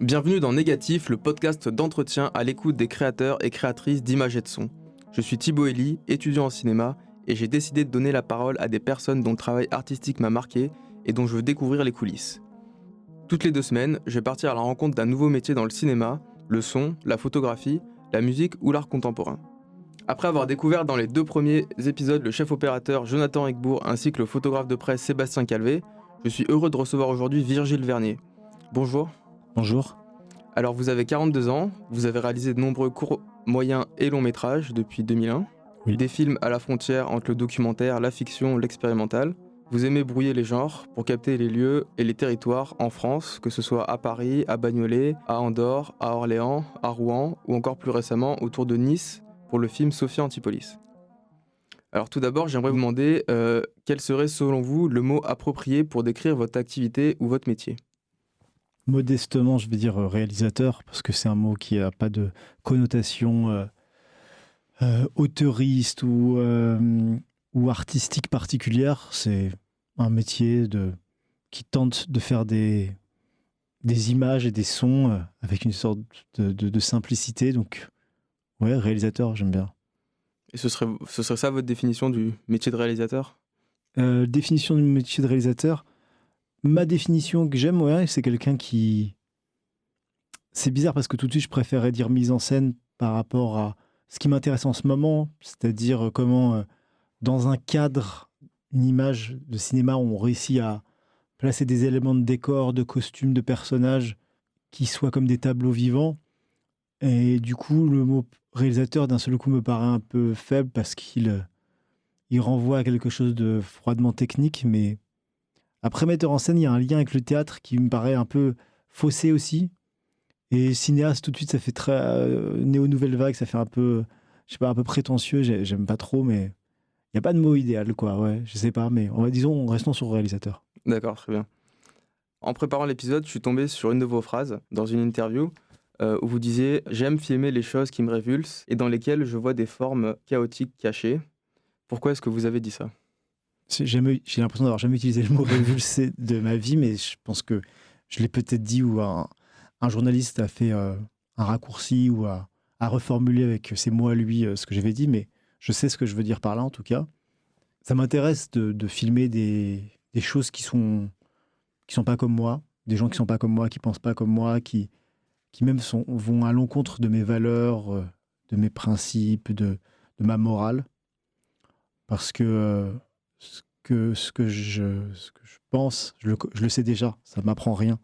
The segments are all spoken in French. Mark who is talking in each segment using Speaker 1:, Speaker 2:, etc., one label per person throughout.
Speaker 1: Bienvenue dans Négatif, le podcast d'entretien à l'écoute des créateurs et créatrices d'images et de sons. Je suis Thibaut Elie, étudiant en cinéma, et j'ai décidé de donner la parole à des personnes dont le travail artistique m'a marqué et dont je veux découvrir les coulisses. Toutes les 2 semaines, je vais partir à la rencontre d'un nouveau métier dans le cinéma, le son, la photographie, la musique ou l'art contemporain. Après avoir découvert dans les 2 premiers épisodes le chef opérateur Jonathan Egbourg ainsi que le photographe de presse Sébastien Calvé, je suis heureux de recevoir aujourd'hui Virgile Vernier. Bonjour.
Speaker 2: Bonjour.
Speaker 1: Alors vous avez 42 ans, vous avez réalisé de nombreux courts, moyens et longs métrages depuis 2001.
Speaker 2: Oui.
Speaker 1: Des films à la frontière entre le documentaire, la fiction, l'expérimental. Vous aimez brouiller les genres pour capter les lieux et les territoires en France, que ce soit à Paris, à Bagnolet, à Andorre, à Orléans, à Rouen ou encore plus récemment autour de Nice pour le film Sophia Antipolis. Alors tout d'abord, j'aimerais vous demander quel serait selon vous le mot approprié pour décrire votre activité ou votre métier ?
Speaker 2: Modestement, je vais dire réalisateur, parce que c'est un mot qui n'a pas de connotation auteuriste ou artistique particulière. C'est un métier qui tente de faire des images et des sons avec une sorte de simplicité. Donc, ouais, réalisateur, j'aime bien.
Speaker 1: Et ce serait ça votre définition du métier de réalisateur ?
Speaker 2: Définition du métier de réalisateur. Ma définition que j'aime, ouais, c'est quelqu'un qui... C'est bizarre parce que tout de suite, je préférerais dire mise en scène par rapport à ce qui m'intéresse en ce moment, c'est-à-dire comment, dans un cadre, une image de cinéma, on réussit à placer des éléments de décor, de costumes, de personnages qui soient comme des tableaux vivants. Et du coup, le mot réalisateur, d'un seul coup, me paraît un peu faible parce qu'il renvoie à quelque chose de froidement technique, mais... Après metteur en scène, il y a un lien avec le théâtre qui me paraît un peu faussé aussi. Et cinéaste, tout de suite, ça fait très néo-nouvelle vague, ça fait un peu, je sais pas, un peu prétentieux, j'aime pas trop, mais il n'y a pas de mot idéal, quoi, ouais, je sais pas, mais disons, restons sur réalisateur.
Speaker 1: D'accord, très bien. En préparant l'épisode, je suis tombé sur une de vos phrases dans une interview où vous disiez « J'aime filmer les choses qui me révulsent et dans lesquelles je vois des formes chaotiques cachées ». Pourquoi est-ce que vous avez dit ça ?
Speaker 2: J'ai l'impression d'avoir jamais utilisé le mot révulsé de ma vie, mais je pense que je l'ai peut-être dit ou un journaliste a fait un raccourci ou a reformulé avec ses mots à lui ce que j'avais dit, mais je sais ce que je veux dire par là en tout cas. Ça m'intéresse de filmer des choses qui sont pas comme moi, des gens qui sont pas comme moi, qui pensent pas comme moi, qui même vont à l'encontre de mes valeurs, de mes principes, de ma morale, parce que ce que je pense, je le sais déjà, ça ne m'apprend rien.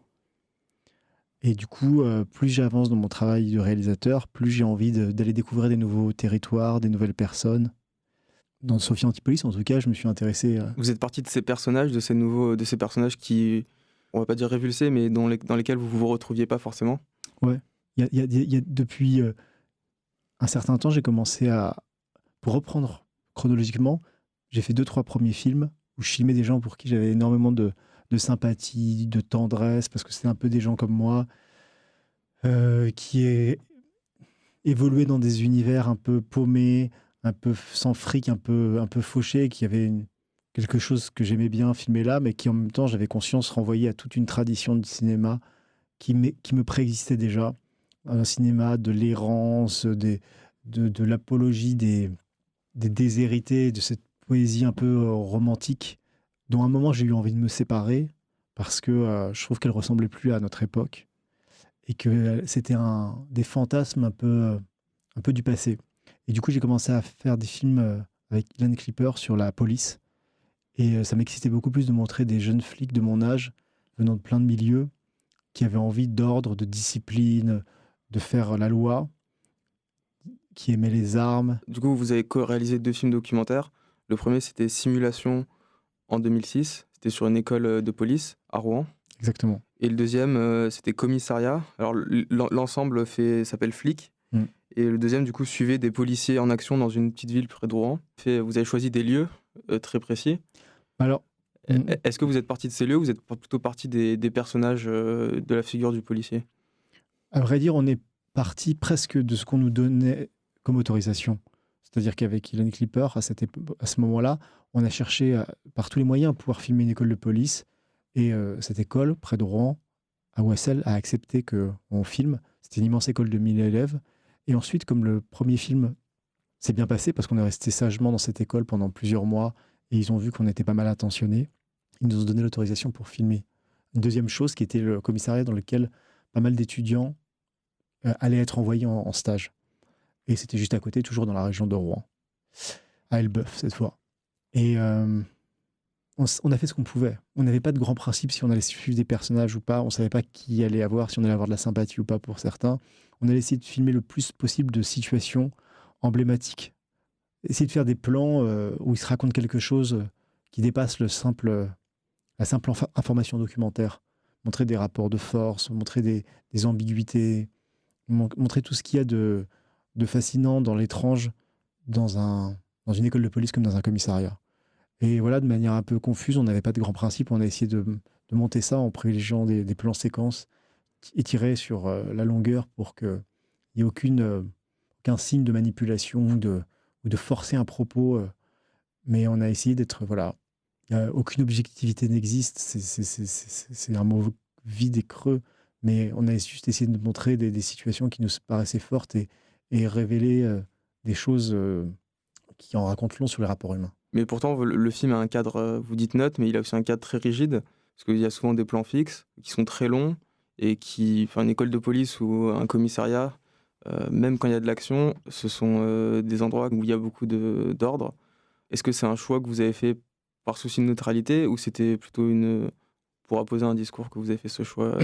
Speaker 2: Et du coup, plus j'avance dans mon travail de réalisateur, plus j'ai envie d'aller découvrir des nouveaux territoires, des nouvelles personnes. Dans Sophia Antipolis, en tout cas, je me suis intéressé...
Speaker 1: Vous êtes partie de ces personnages, de ces personnages qui, on ne va pas dire révulsés, mais dans lesquels vous ne vous retrouviez pas forcément ?
Speaker 2: Ouais. Depuis un certain temps, j'ai commencé pour reprendre chronologiquement, j'ai fait 2-3 premiers films où je filmais des gens pour qui j'avais énormément de sympathie, de tendresse, parce que c'était un peu des gens comme moi, qui évoluaient dans des univers un peu paumés, un peu sans fric, un peu fauchés, qui avaient quelque chose que j'aimais bien filmer là, mais qui en même temps, j'avais conscience, renvoyait à toute une tradition du cinéma qui me préexistait déjà. Un cinéma de l'errance, de l'apologie des déshérités, de cette poésie un peu romantique, dont à un moment j'ai eu envie de me séparer parce que je trouve qu'elle ressemblait plus à notre époque et que c'était des fantasmes un peu du passé. Et du coup, j'ai commencé à faire des films avec Ilan Clipper sur la police et ça m'excitait beaucoup plus de montrer des jeunes flics de mon âge venant de plein de milieux qui avaient envie d'ordre, de discipline, de faire la loi, qui aimaient les armes.
Speaker 1: Du coup, vous avez co-réalisé 2 films documentaires. Le premier, c'était Simulation en 2006. C'était sur une école de police à Rouen.
Speaker 2: Exactement.
Speaker 1: Et le deuxième, c'était Commissariat. Alors, l'ensemble s'appelle Flic. Et le deuxième, du coup, suivait des policiers en action dans une petite ville près de Rouen. Vous avez choisi des lieux très précis.
Speaker 2: Alors,
Speaker 1: est-ce que vous êtes parti de ces lieux ou vous êtes plutôt parti des personnages de la figure du policier ?
Speaker 2: À vrai dire, on est parti presque de ce qu'on nous donnait comme autorisation. C'est-à-dire qu'avec Ilan Clipper, à ce moment-là, on a cherché par tous les moyens à pouvoir filmer une école de police. Et cette école, près de Rouen, à Wassel a accepté qu'on filme. C'était une immense école de 1000 élèves. Et ensuite, comme le premier film s'est bien passé, parce qu'on est resté sagement dans cette école pendant plusieurs mois, et ils ont vu qu'on était pas mal attentionnés, ils nous ont donné l'autorisation pour filmer. Une deuxième chose qui était le commissariat dans lequel pas mal d'étudiants allaient être envoyés en stage. Et c'était juste à côté, toujours dans la région de Rouen, à Elbeuf cette fois. Et on a fait ce qu'on pouvait. On n'avait pas de grands principes si on allait suivre des personnages ou pas. On ne savait pas qui allait avoir, si on allait avoir de la sympathie ou pas pour certains. On allait essayer de filmer le plus possible de situations emblématiques. Essayer de faire des plans où il se raconte quelque chose qui dépasse la simple information documentaire. Montrer des rapports de force, montrer des ambiguïtés, montrer tout ce qu'il y a de fascinant dans l'étrange dans une école de police comme dans un commissariat. Et voilà, de manière un peu confuse, on n'avait pas de grands principes, on a essayé de monter ça en privilégiant des plans séquences étirés sur la longueur pour qu'il n'y ait aucun signe de manipulation ou de forcer un propos. Mais on a essayé d'être, voilà, aucune objectivité n'existe, c'est un mot vide et creux, mais on a juste essayé de montrer des situations qui nous paraissaient fortes et révéler des choses qui en racontent long sur les rapports humains.
Speaker 1: Mais pourtant, le film a un cadre, vous dites neutre, mais il a aussi un cadre très rigide, parce qu'il y a souvent des plans fixes qui sont très longs et enfin, une école de police ou un commissariat, même quand il y a de l'action, ce sont des endroits où il y a beaucoup d'ordre. Est-ce que c'est un choix que vous avez fait par souci de neutralité ou c'était plutôt pour apposer un discours que vous avez fait ce choix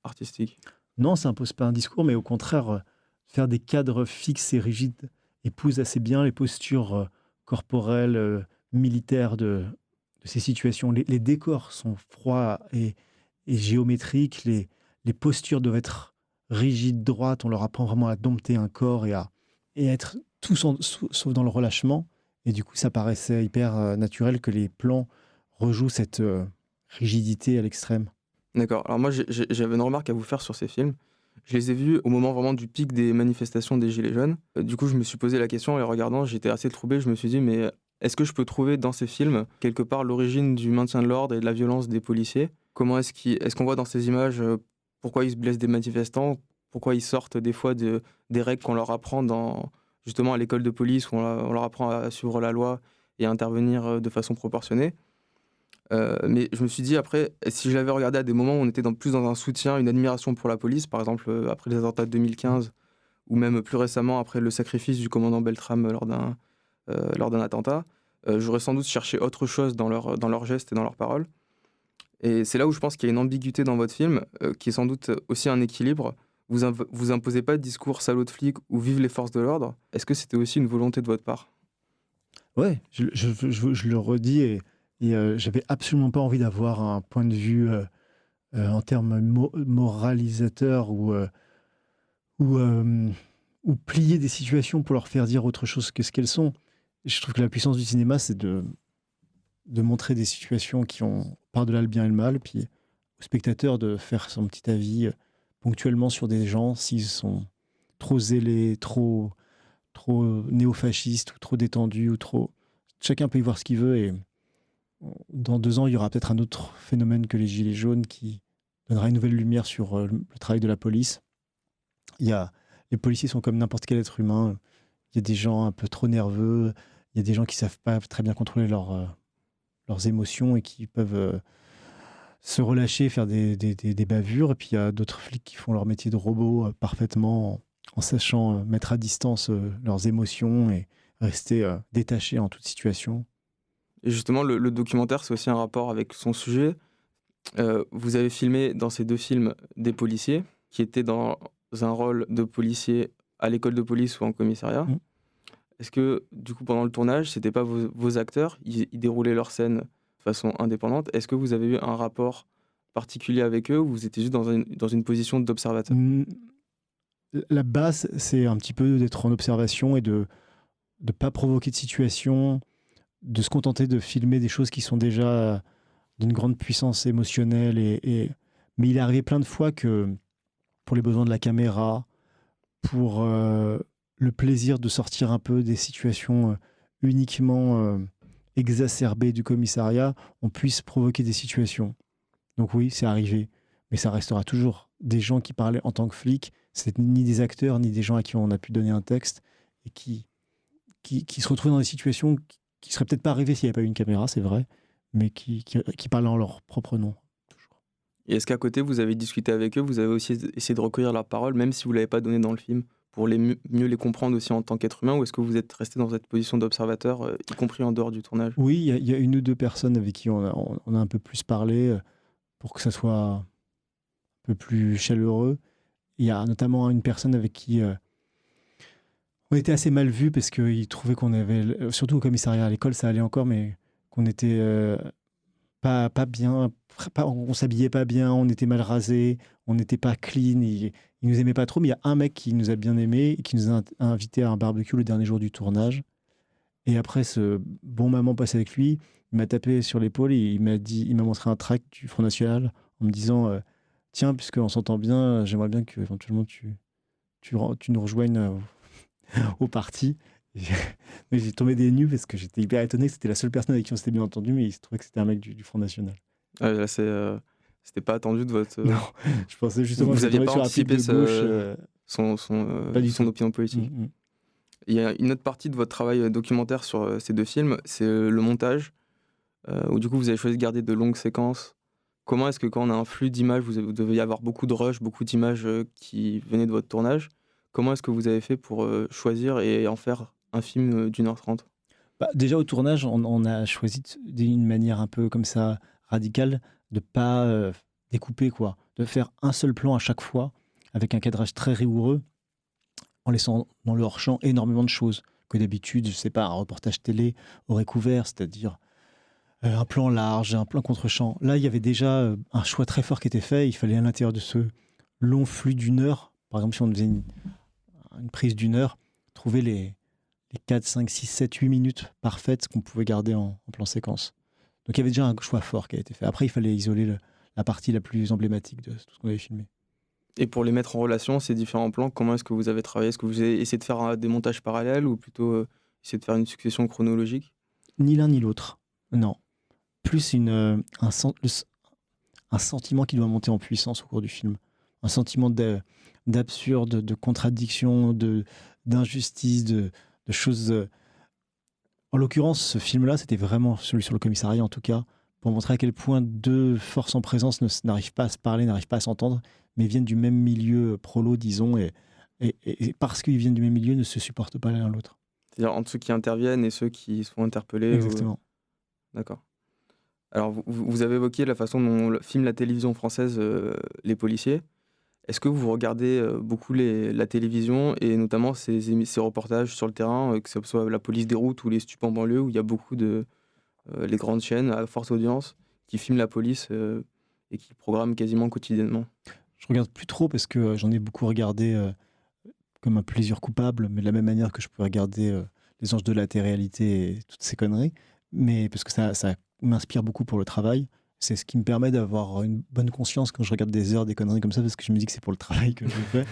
Speaker 1: artistique?
Speaker 2: Non, ça impose pas un discours, mais au contraire, faire des cadres fixes et rigides épouse assez bien les postures corporelles, militaires de ces situations. Les décors sont froids et géométriques, les postures doivent être rigides, droites, on leur apprend vraiment à dompter un corps et à être tout sauf dans le relâchement. Et du coup, ça paraissait hyper naturel que les plans rejouent cette rigidité à l'extrême.
Speaker 1: D'accord. Alors moi, j'avais une remarque à vous faire sur ces films. Je les ai vus au moment vraiment du pic des manifestations des Gilets jaunes. Du coup, je me suis posé la question en les regardant, j'étais assez troublé. Je me suis dit, mais est-ce que je peux trouver dans ces films quelque part l'origine du maintien de l'ordre et de la violence des policiers? Comment est-ce qu'on voit dans ces images pourquoi ils se blessent des manifestants? Pourquoi ils sortent des fois des règles qu'on leur apprend justement à l'école de police où on leur apprend à suivre la loi et à intervenir de façon proportionnée? Mais je me suis dit après, si je l'avais regardé à des moments où on était plus dans un soutien, une admiration pour la police, par exemple après les attentats de 2015, ou même plus récemment après le sacrifice du commandant Beltrame lors d'un attentat, j'aurais sans doute cherché autre chose dans leurs gestes et dans leurs paroles. Et c'est là où je pense qu'il y a une ambiguïté dans votre film, qui est sans doute aussi un équilibre. Vous imposez pas de discours salaud de flic ou vive les forces de l'ordre. Est-ce que c'était aussi une volonté de votre part?
Speaker 2: Ouais, je le redis et j'avais absolument pas envie d'avoir un point de vue en termes moralisateur ou ou plier des situations pour leur faire dire autre chose que ce qu'elles sont. Je trouve que la puissance du cinéma, c'est de montrer des situations qui ont par-delà le bien et le mal, puis au spectateur de faire son petit avis ponctuellement sur des gens s'ils sont trop zélés, trop néo-fascistes ou trop détendus ou trop. Chacun peut y voir ce qu'il veut et dans 2 ans, il y aura peut-être un autre phénomène que les gilets jaunes qui donnera une nouvelle lumière sur le travail de la police. Les policiers sont comme n'importe quel être humain. Il y a des gens un peu trop nerveux, il y a des gens qui savent pas très bien contrôler leurs émotions et qui peuvent se relâcher, faire des bavures. Et puis il y a d'autres flics qui font leur métier de robot parfaitement en sachant mettre à distance leurs émotions et rester détachés en toute situation.
Speaker 1: Et justement, le documentaire, c'est aussi un rapport avec son sujet. Vous avez filmé dans ces 2 films des policiers qui étaient dans un rôle de policier à l'école de police ou en commissariat.
Speaker 2: Mmh.
Speaker 1: Est-ce que, du coup, pendant le tournage, c'était pas vos acteurs, ils déroulaient leur scène de façon indépendante? Est-ce que vous avez eu un rapport particulier avec eux ou vous étiez juste dans une position d'observateur?
Speaker 2: La base, c'est un petit peu d'être en observation et de ne pas provoquer de situation, de se contenter de filmer des choses qui sont déjà d'une grande puissance émotionnelle. Mais il est arrivé plein de fois que, pour les besoins de la caméra, pour le plaisir de sortir un peu des situations uniquement exacerbées du commissariat, on puisse provoquer des situations. Donc oui, c'est arrivé. mais ça restera toujours des gens qui parlaient en tant que flics. C'est ni des acteurs, ni des gens à qui on a pu donner un texte et qui se retrouvent dans des situations qui seraient peut-être pas arrivées s'il n'y avait pas eu une caméra, c'est vrai, mais qui parlent en leur propre nom. Toujours.
Speaker 1: Et est-ce qu'à côté, vous avez discuté avec eux, vous avez aussi essayé de recueillir leur parole, même si vous ne l'avez pas donné dans le film, pour mieux les comprendre aussi en tant qu'être humain, ou est-ce que vous êtes resté dans cette position d'observateur, y compris en dehors du tournage?
Speaker 2: Oui, il y a une ou deux personnes avec qui on a un peu plus parlé pour que ça soit un peu plus chaleureux. Il y a notamment une personne avec qui on était assez mal vus parce qu'il trouvait qu'on avait, surtout au commissariat, à l'école ça allait encore, mais qu'on était pas bien, on s'habillait pas bien, on était mal rasés, on n'était pas clean, il nous aimait pas trop, mais il y a un mec qui nous a bien aimés et qui nous a invités à un barbecue le dernier jour du tournage. Et après ce bon moment passé avec lui, il m'a tapé sur l'épaule et il m'a montré un tract du Front National en me disant tiens, puisqu'on s'entend bien, j'aimerais bien que éventuellement tu nous rejoignes au parti. Et j'ai tombé des nues parce que j'étais hyper étonné que c'était la seule personne avec qui on s'était bien entendu, mais il se trouvait que c'était un mec du Front National.
Speaker 1: Ah, là, c'était pas attendu de votre.
Speaker 2: Non, je pensais justement
Speaker 1: Vous
Speaker 2: que
Speaker 1: n'aviez
Speaker 2: j'étais
Speaker 1: pas
Speaker 2: sur un flic
Speaker 1: anticipé
Speaker 2: de gauche. Pas du
Speaker 1: son
Speaker 2: tout.
Speaker 1: opinion politique.
Speaker 2: Mm, mm.
Speaker 1: Il y a une autre partie de votre travail documentaire sur ces deux films, c'est le montage, où du coup vous avez choisi de garder de longues séquences. Comment est-ce que quand on a un flux d'images, vous devez y avoir beaucoup de rush, beaucoup d'images qui venaient de votre tournage, comment est-ce que vous avez fait pour choisir et en faire un film d'1h30?
Speaker 2: Bah, déjà au tournage, on a choisi d'une manière un peu comme ça radicale de pas découper quoi, de faire un seul plan à chaque fois avec un cadrage très rigoureux en laissant dans le hors-champ énormément de choses que d'habitude, je sais pas, un reportage télé aurait couvert, c'est-à-dire un plan large, un plan contre-champ. Là, il y avait déjà un choix très fort qui était fait. Il fallait à l'intérieur de ce long flux d'une heure, par exemple si on faisait une prise d'une heure, trouver les 4, 5, 6, 7, 8 minutes parfaites qu'on pouvait garder en plan séquence. Donc il y avait déjà un choix fort qui a été fait. Après, il fallait isoler la partie la plus emblématique de tout ce qu'on avait filmé.
Speaker 1: Et pour les mettre en relation, ces différents plans, comment est-ce que vous avez travaillé? Est-ce que vous avez essayé de faire des montages parallèles ou plutôt essayer de faire une succession chronologique?
Speaker 2: Ni l'un ni l'autre. Non. Plus un sentiment qui doit monter en puissance au cours du film. Un sentiment d'absurde, de contradiction, d'injustice, de choses. En l'occurrence, ce film-là, c'était vraiment celui sur le commissariat, en tout cas, pour montrer à quel point deux forces en présence n'arrivent pas à se parler, n'arrivent pas à s'entendre, mais viennent du même milieu prolo, disons, et parce qu'ils viennent du même milieu, ne se supportent pas l'un l'autre.
Speaker 1: C'est-à-dire entre ceux qui interviennent et ceux qui sont interpellés.
Speaker 2: Exactement.
Speaker 1: D'accord. Alors, vous avez évoqué la façon dont filme la télévision française les policiers. Est-ce que vous regardez beaucoup la télévision et notamment ces reportages sur le terrain, que ce soit la police des routes ou les stupes en banlieue, où il y a beaucoup les grandes chaînes à forte audience qui filment la police et qui programment quasiment quotidiennement?
Speaker 2: Je regarde plus trop parce que j'en ai beaucoup regardé comme un plaisir coupable, mais de la même manière que je peux regarder Les Anges de la télé-réalité et toutes ces conneries. Mais parce que ça m'inspire beaucoup pour le travail. C'est ce qui me permet d'avoir une bonne conscience quand je regarde des heures, des conneries comme ça, parce que je me dis que c'est pour le travail que je fais.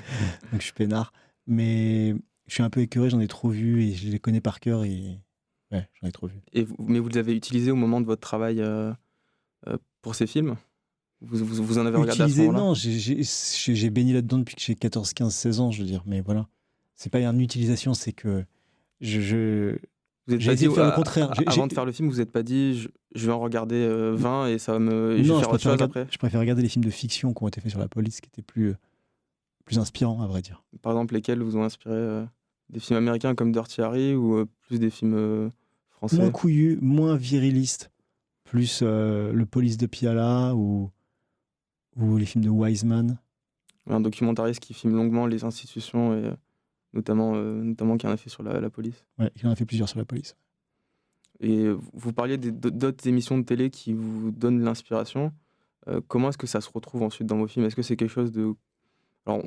Speaker 2: Donc je suis peinard. Mais je suis un peu écœuré, j'en ai trop vu et je les connais par cœur. Et ouais, j'en ai trop vu.
Speaker 1: Mais vous les avez utilisés au moment de votre travail pour ces films? Vous en avez regardé à ce moment-là?
Speaker 2: Non, j'ai baigné là-dedans depuis que j'ai 14, 15, 16 ans, je veux dire. Mais voilà, c'est pas une utilisation, c'est que je
Speaker 1: Vous êtes
Speaker 2: j'ai
Speaker 1: pas
Speaker 2: essayé
Speaker 1: dit,
Speaker 2: de faire le contraire.
Speaker 1: avant de faire le film, vous n'êtes pas dit, je vais en regarder 20 et ça va et je vais
Speaker 2: Non,
Speaker 1: faire autre chose après?
Speaker 2: je préfère regarder les films de fiction qui ont été faits sur la police, qui étaient plus inspirants, à vrai dire.
Speaker 1: Par exemple, lesquels vous ont inspiré des films américains comme Dirty Harry ou plus des films français?
Speaker 2: Moins couillu, moins viriliste, plus le Police de Piala ou les films de Wiseman.
Speaker 1: Un documentariste qui filme longuement les institutions et notamment qui en a fait sur la police.
Speaker 2: Ouais, il en a fait plusieurs sur la police.
Speaker 1: Et vous parliez d'autres émissions de télé qui vous donnent de l'inspiration. Comment est-ce que ça se retrouve ensuite dans vos films? Est-ce que c'est quelque chose de... Alors,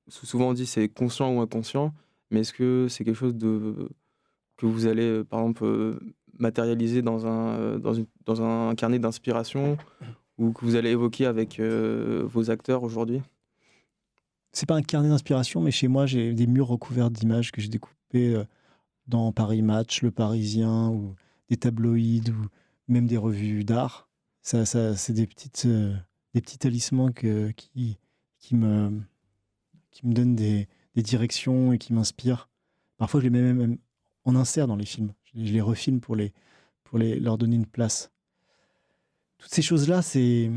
Speaker 1: souvent on dit c'est conscient ou inconscient, mais est-ce que c'est quelque chose que vous allez, par exemple, matérialiser dans un carnet d'inspiration ou que vous allez évoquer avec vos acteurs aujourd'hui?
Speaker 2: C'est pas un carnet d'inspiration, mais chez moi, j'ai des murs recouverts d'images que j'ai découpées dans Paris Match, Le Parisien, ou des tabloïds, ou même des revues d'art. Ça, c'est des des petits talismans qui me donnent des directions et qui m'inspirent. Parfois, je les mets même en insert dans les films. Je les refilme pour leur donner une place. Toutes ces choses-là, c'est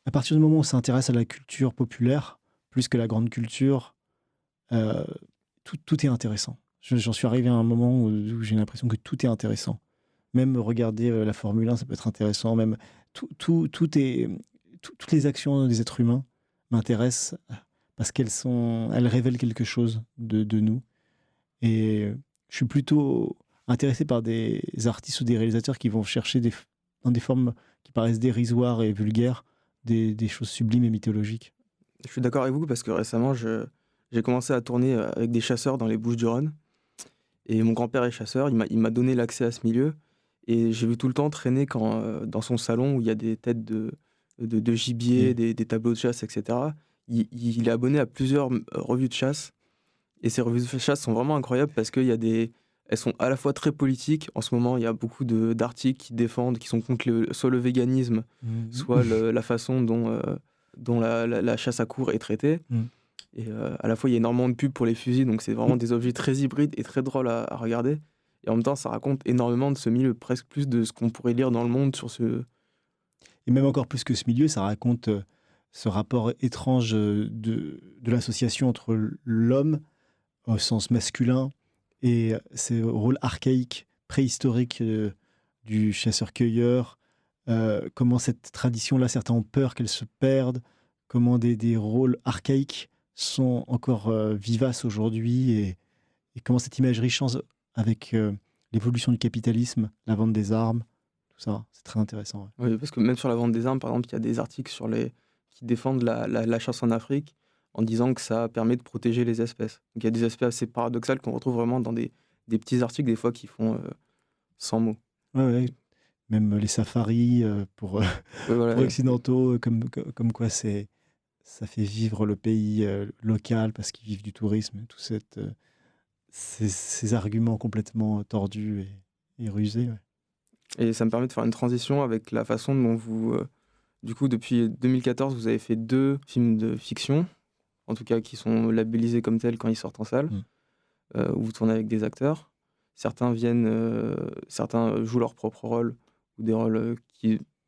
Speaker 2: à partir du moment où ça s'intéresse à la culture populaire, plus que la grande culture, euh, tout est intéressant. J'en suis arrivé à un moment où j'ai l'impression que tout est intéressant. Même regarder la Formule 1, ça peut être intéressant. Même toutes les actions des êtres humains m'intéressent parce elles révèlent quelque chose de nous. Et je suis plutôt intéressé par des artistes ou des réalisateurs qui vont chercher dans des formes qui paraissent dérisoires et vulgaires, des choses sublimes et mythologiques.
Speaker 1: Je suis d'accord avec vous parce que récemment, j'ai commencé à tourner avec des chasseurs dans les Bouches-du-Rhône. Et mon grand-père est chasseur, il m'a donné l'accès à ce milieu. Et j'ai vu tout le temps traîner dans son salon où il y a des têtes de gibier, des tableaux de chasse, etc. Il est abonné à plusieurs revues de chasse. Et ces revues de chasse sont vraiment incroyables parce elles sont à la fois très politiques. En ce moment, il y a beaucoup d'articles qui sont contre soit le véganisme, soit la façon dont la chasse à courre est traitée. Et à la fois, il y a énormément de pubs pour les fusils, donc c'est vraiment des objets très hybrides et très drôles à regarder. Et en même temps, ça raconte énormément de ce milieu, presque plus de ce qu'on pourrait lire dans le monde sur ce...
Speaker 2: Et même encore plus que ce milieu, ça raconte ce rapport étrange de l'association entre l'homme, au sens masculin, et ces rôles archaïques, préhistoriques du chasseur-cueilleur, comment cette tradition-là, certains ont peur qu'elle se perde, comment des rôles archaïques sont encore vivaces aujourd'hui, et comment cette imagerie change avec l'évolution du capitalisme, la vente des armes, tout ça, c'est très intéressant.
Speaker 1: Ouais. Oui, parce que même sur la vente des armes, par exemple, il y a des articles qui défendent la chasse en Afrique, en disant que ça permet de protéger les espèces. Donc il y a des aspects assez paradoxaux qu'on retrouve vraiment dans des petits articles, des fois, qui font 100 mots.
Speaker 2: Ouais. Même les safaris pour occidentaux, comme quoi ça fait vivre le pays local parce qu'ils vivent du tourisme, tout ces arguments complètement tordus et rusés. Ouais.
Speaker 1: Et ça me permet de faire une transition avec la façon dont vous... du coup, depuis 2014, vous avez fait 2 films de fiction, en tout cas qui sont labellisés comme tels quand ils sortent en salle, où vous tournez avec des acteurs. Certains jouent leur propre rôle, ou des rôles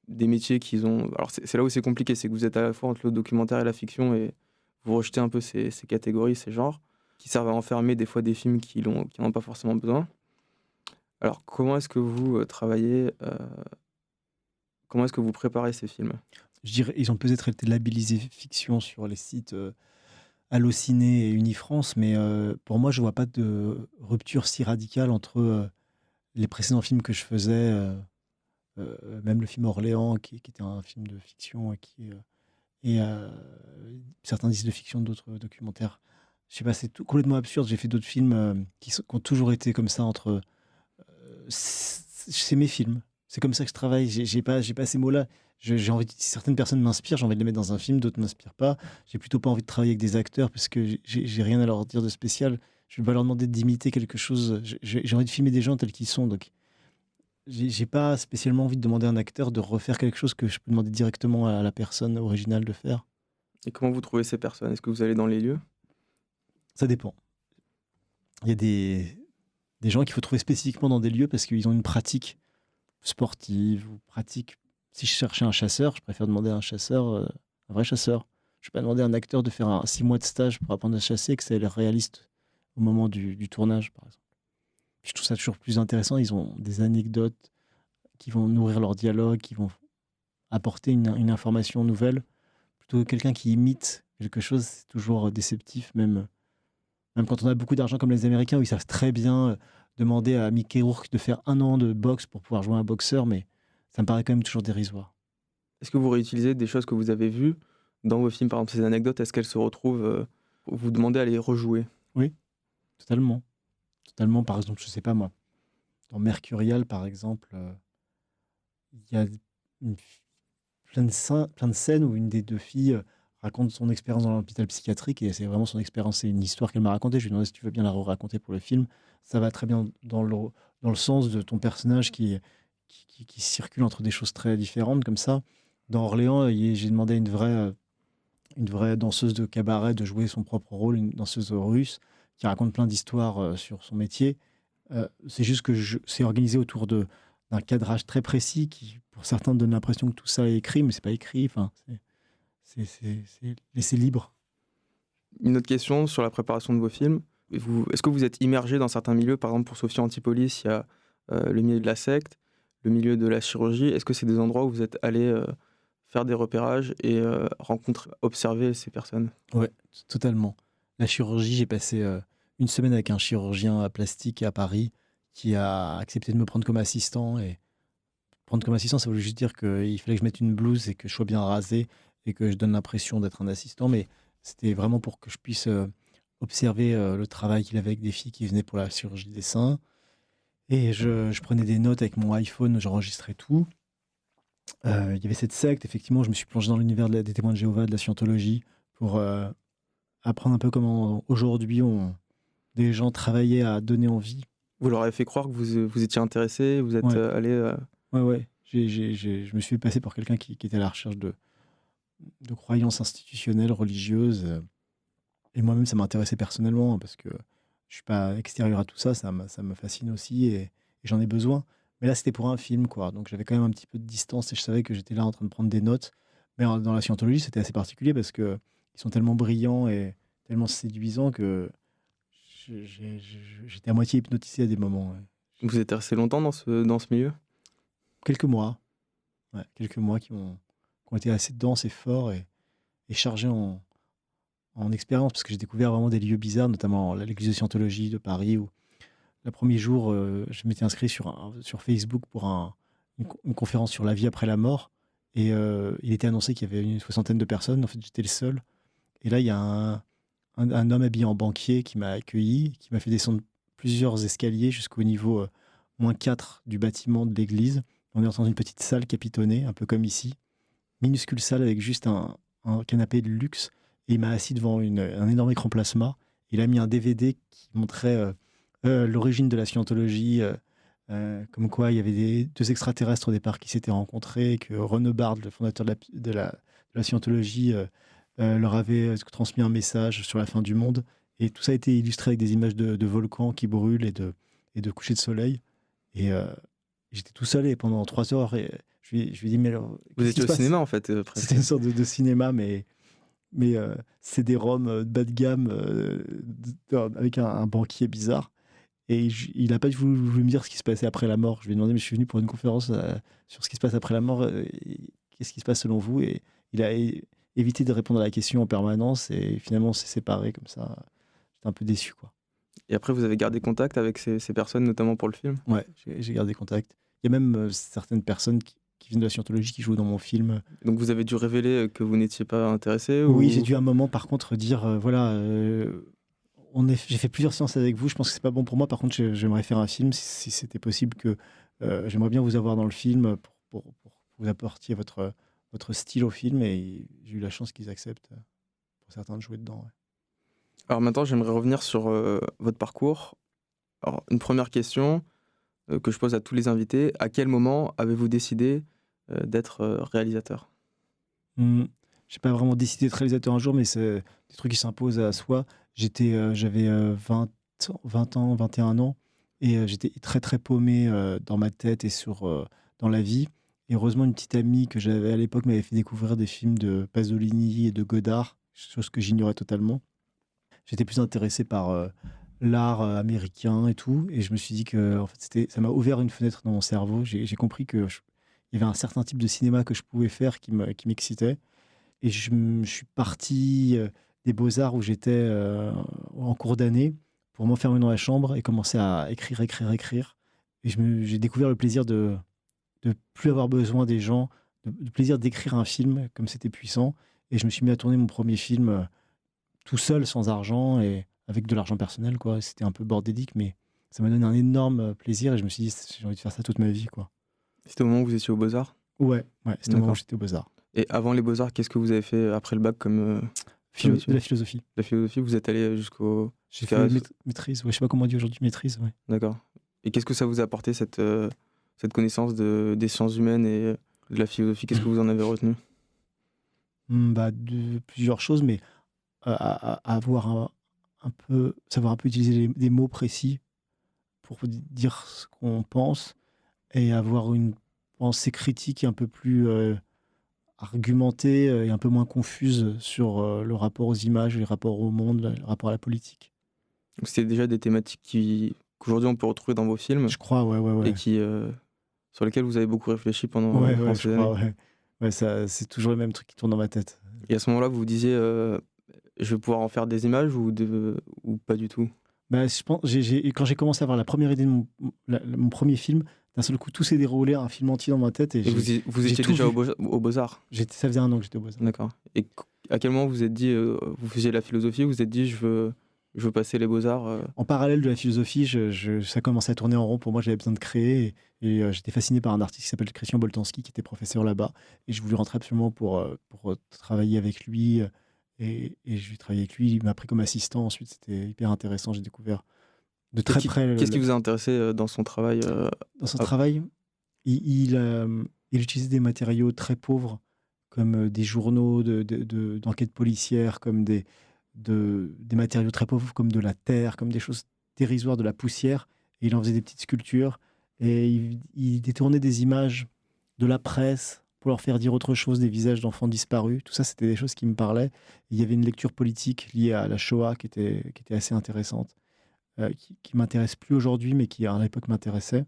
Speaker 1: des métiers qu'ils ont... Alors c'est là où c'est compliqué, c'est que vous êtes à la fois entre le documentaire et la fiction, et vous rejetez un peu ces catégories, ces genres, qui servent à enfermer des fois des films qui n'en ont pas forcément besoin. Alors comment est-ce que vous travaillez comment est-ce que vous préparez ces films ?
Speaker 2: Je dirais, ils ont peut-être été labellisés fiction sur les sites Allociné et Unifrance, mais pour moi, je ne vois pas de rupture si radicale entre les précédents films que je faisais, même le film Orléans, qui était un film de fiction, et certains disent de fiction, d'autres documentaires. Je sais pas, c'est complètement absurde. J'ai fait d'autres films qui ont toujours été comme ça entre... c'est mes films. C'est comme ça que je travaille. J'ai pas ces mots-là. J'ai envie certaines personnes m'inspirent, j'ai envie de les mettre dans un film, d'autres ne m'inspirent pas. J'ai plutôt pas envie de travailler avec des acteurs parce que j'ai rien à leur dire de spécial. Je vais pas leur demander d'imiter quelque chose. J'ai envie de filmer des gens tels qu'ils sont. Donc, j'ai pas spécialement envie de demander à un acteur de refaire quelque chose que je peux demander directement à la personne originale de faire.
Speaker 1: Et comment vous trouvez ces personnes ? Est-ce que vous allez dans les lieux ?
Speaker 2: Ça dépend. Il y a des gens qu'il faut trouver spécifiquement dans des lieux parce qu'ils ont une pratique sportive ou pratique. Si je cherchais un chasseur, je préfère demander à un chasseur, un vrai chasseur. Je ne vais pas demander à un acteur de faire 6 mois de stage pour apprendre à chasser, que ça ait l'air réaliste au moment du tournage, par exemple. Je trouve ça toujours plus intéressant. Ils ont des anecdotes qui vont nourrir leur dialogue, qui vont apporter une information nouvelle. Plutôt que quelqu'un qui imite quelque chose, c'est toujours déceptif, même quand on a beaucoup d'argent comme les Américains, où ils savent très bien demander à Mickey Rourke de faire 1 an de boxe pour pouvoir jouer un boxeur, mais ça me paraît quand même toujours dérisoire.
Speaker 1: Est-ce que vous réutilisez des choses que vous avez vues dans vos films, par exemple ces anecdotes, est-ce qu'elles se retrouvent vous demandez à les rejouer ?
Speaker 2: Oui, totalement. Totalement, par exemple, je sais pas moi, dans Mercurial, par exemple, il y a plein de scènes où une des 2 filles raconte son expérience dans l'hôpital psychiatrique, et c'est vraiment son expérience, c'est une histoire qu'elle m'a racontée. Je lui ai demandé si tu veux bien la raconter pour le film. Ça va très bien dans le sens de ton personnage qui circule entre des choses très différentes comme ça. Dans Orléans, j'ai demandé à une vraie danseuse de cabaret de jouer son propre rôle, une danseuse russe qui raconte plein d'histoires sur son métier. C'est juste que c'est organisé autour d'un cadrage très précis qui, pour certains, donne l'impression que tout ça est écrit, mais c'est pas écrit. Enfin, c'est laissé libre.
Speaker 1: Une autre question sur la préparation de vos films. Est-ce que vous êtes immergé dans certains milieux? Par exemple, pour Sophie Antipolis, il y a le milieu de la secte, le milieu de la chirurgie. Est-ce que c'est des endroits où vous êtes allé faire des repérages et observer ces personnes?
Speaker 2: Ouais, totalement. La chirurgie, j'ai passé une semaine avec un chirurgien plastique à Paris qui a accepté de me prendre comme assistant. Et prendre comme assistant, ça voulait juste dire qu'il fallait que je mette une blouse et que je sois bien rasé et que je donne l'impression d'être un assistant. Mais c'était vraiment pour que je puisse observer le travail qu'il avait avec des filles qui venaient pour la chirurgie des seins. Et je prenais des notes avec mon iPhone, j'enregistrais tout. Il y avait cette secte, effectivement, je me suis plongé dans l'univers des témoins de Jéhovah, de la scientologie, pour apprendre un peu comment aujourd'hui des gens travaillaient à donner envie.
Speaker 1: Vous leur avez fait croire que vous étiez intéressé, vous êtes allé...
Speaker 2: Ouais. Je me suis fait passer pour quelqu'un qui était à la recherche de croyances institutionnelles, religieuses. Et moi-même, ça m'intéressait personnellement, parce que je suis pas extérieur à tout ça, ça me fascine aussi, et j'en ai besoin. Mais là, c'était pour un film, quoi. Donc j'avais quand même un petit peu de distance et je savais que j'étais là en train de prendre des notes. Mais dans la scientologie, c'était assez particulier parce qu'ils sont tellement brillants et tellement séduisants que j'étais à moitié hypnotisé à des moments. Ouais.
Speaker 1: Vous êtes resté longtemps dans ce milieu?
Speaker 2: Quelques mois. Ouais, quelques mois qui ont été assez denses et forts et chargés en expérience, parce que j'ai découvert vraiment des lieux bizarres, notamment l'église de Scientologie de Paris, où le premier jour, je m'étais inscrit sur Facebook pour une conférence sur la vie après la mort. Et il était annoncé qu'il y avait une 60aine de personnes. En fait, j'étais le seul. Et là, il y a un homme habillé en banquier qui m'a accueilli, qui m'a fait descendre plusieurs escaliers jusqu'au niveau -4 du bâtiment de l'église. On est dans une petite salle capitonnée, un peu comme ici. Minuscule salle avec juste un canapé de luxe. Et il m'a assis devant un énorme écran plasma. Il a mis un DVD qui montrait l'origine de la scientologie, comme quoi il y avait deux extraterrestres au départ qui s'étaient rencontrés, que René Bard, le fondateur de la scientologie, leur avait transmis un message sur la fin du monde. Et tout ça a été illustré avec des images de volcans qui brûlent et de couchers de soleil. Et j'étais tout seul et pendant 3 heures, et je lui ai dit, mais alors,
Speaker 1: vous étiez au cinéma en fait presque.
Speaker 2: C'était une sorte de cinéma, mais c'est des roms bas de gamme avec un banquier bizarre. Et il n'a pas voulu me dire ce qui se passait après la mort. Je lui ai demandé, mais je suis venu pour une conférence sur ce qui se passe après la mort. Qu'est-ce qui se passe selon vous? Et il a évité de répondre à la question en permanence. Et finalement, on s'est séparés comme ça. J'étais un peu déçu, quoi.
Speaker 1: Et après, vous avez gardé contact avec ces personnes, notamment pour le film?
Speaker 2: Ouais, j'ai gardé contact. Il y a même certaines personnes qui viennent de la scientologie qui jouent dans mon film.
Speaker 1: Donc vous avez dû révéler que vous n'étiez pas intéressé?
Speaker 2: Oui, j'ai dû à un moment, par contre, dire, voilà... j'ai fait plusieurs séances avec vous, je pense que c'est pas bon pour moi. Par contre, j'aimerais faire un film, si c'était possible, que j'aimerais bien vous avoir dans le film pour vous apportiez votre style au film, et j'ai eu la chance qu'ils acceptent pour certains de jouer dedans. Ouais.
Speaker 1: Alors maintenant, j'aimerais revenir sur votre parcours. Alors, une première question que je pose à tous les invités: à quel moment avez-vous décidé d'être réalisateur?
Speaker 2: J'ai pas vraiment décidé d'être réalisateur un jour, mais c'est des trucs qui s'imposent à soi. J'avais 20 ans, 21 ans, et j'étais très très paumé dans ma tête et dans la vie. Et heureusement, une petite amie que j'avais à l'époque m'avait fait découvrir des films de Pasolini et de Godard, chose que j'ignorais totalement. J'étais plus intéressé par l'art américain et tout, et je me suis dit que en fait, ça m'a ouvert une fenêtre dans mon cerveau. J'ai compris qu'il y avait un certain type de cinéma que je pouvais faire qui m'excitait. Et je suis parti des Beaux-Arts où j'étais en cours d'année pour m'enfermer dans la chambre et commencer à écrire. Et j'ai découvert le plaisir de plus avoir besoin des gens, le plaisir d'écrire un film comme c'était puissant. Et je me suis mis à tourner mon premier film tout seul, sans argent et avec de l'argent personnel, quoi. C'était un peu bordélique, mais ça m'a donné un énorme plaisir et je me suis dit, j'ai envie de faire ça toute ma vie, quoi.
Speaker 1: C'était au moment où vous étiez aux Beaux-Arts?
Speaker 2: Ouais, c'était au moment où j'étais aux Beaux-Arts.
Speaker 1: Et avant les Beaux-Arts, qu'est-ce que vous avez fait après le bac comme
Speaker 2: de la philosophie.
Speaker 1: La philosophie, vous êtes allé jusqu'au...
Speaker 2: J'ai fait maîtrise, ouais, je sais pas comment on dit aujourd'hui, maîtrise. Ouais.
Speaker 1: D'accord. Et qu'est-ce que ça vous a apporté, cette connaissance des sciences humaines et de la philosophie, qu'est-ce que vous en avez retenu?
Speaker 2: Plusieurs choses, mais avoir savoir un peu utiliser des mots précis pour dire ce qu'on pense et avoir une pensée critique un peu plus argumentée et un peu moins confuse sur le rapport aux images, le rapport au monde, le rapport à la politique.
Speaker 1: Donc c'était déjà des thématiques qu'aujourd'hui on peut retrouver dans vos films
Speaker 2: Je crois, ouais.
Speaker 1: et sur lesquelles vous avez beaucoup réfléchi pendant
Speaker 2: Ouais,
Speaker 1: ces
Speaker 2: je
Speaker 1: années.
Speaker 2: crois, ouais. Ouais, ça, c'est toujours le même truc qui tourne dans ma tête.
Speaker 1: Et à ce moment-là, vous vous disiez, je vais pouvoir en faire des images ou pas du tout?
Speaker 2: Je pense, quand j'ai commencé à avoir la première idée de mon premier film, d'un seul coup, tout s'est déroulé, un film entier dans ma tête. Et
Speaker 1: Et vous
Speaker 2: j'ai
Speaker 1: étiez
Speaker 2: tout
Speaker 1: déjà
Speaker 2: vu.
Speaker 1: aux Beaux-Arts?
Speaker 2: Ça faisait 1 an que j'étais au Beaux-Arts.
Speaker 1: D'accord. Et à quel moment vous vous êtes dit, vous faisiez la philosophie, vous vous êtes dit, je veux passer les Beaux-Arts
Speaker 2: En parallèle de la philosophie, ça commençait à tourner en rond. Pour moi, j'avais besoin de créer. J'étais fasciné par un artiste qui s'appelle Christian Boltanski, qui était professeur là-bas. Et je voulais rentrer absolument pour travailler avec lui. Et je vais travailler avec lui. Il m'a pris comme assistant. Ensuite, c'était hyper intéressant. J'ai découvert de très près.
Speaker 1: Qu'est-ce qui vous a intéressé dans son travail
Speaker 2: Dans son travail, il utilisait des matériaux très pauvres, comme des journaux d'enquête policière, comme des matériaux très pauvres, comme de la terre, comme des choses dérisoires, de la poussière. Et il en faisait des petites sculptures. Et il détournait des images de la presse pour leur faire dire autre chose, des visages d'enfants disparus. Tout ça, c'était des choses qui me parlaient. Il y avait une lecture politique liée à la Shoah qui était assez intéressante, qui m'intéresse plus aujourd'hui, mais qui à l'époque m'intéressait.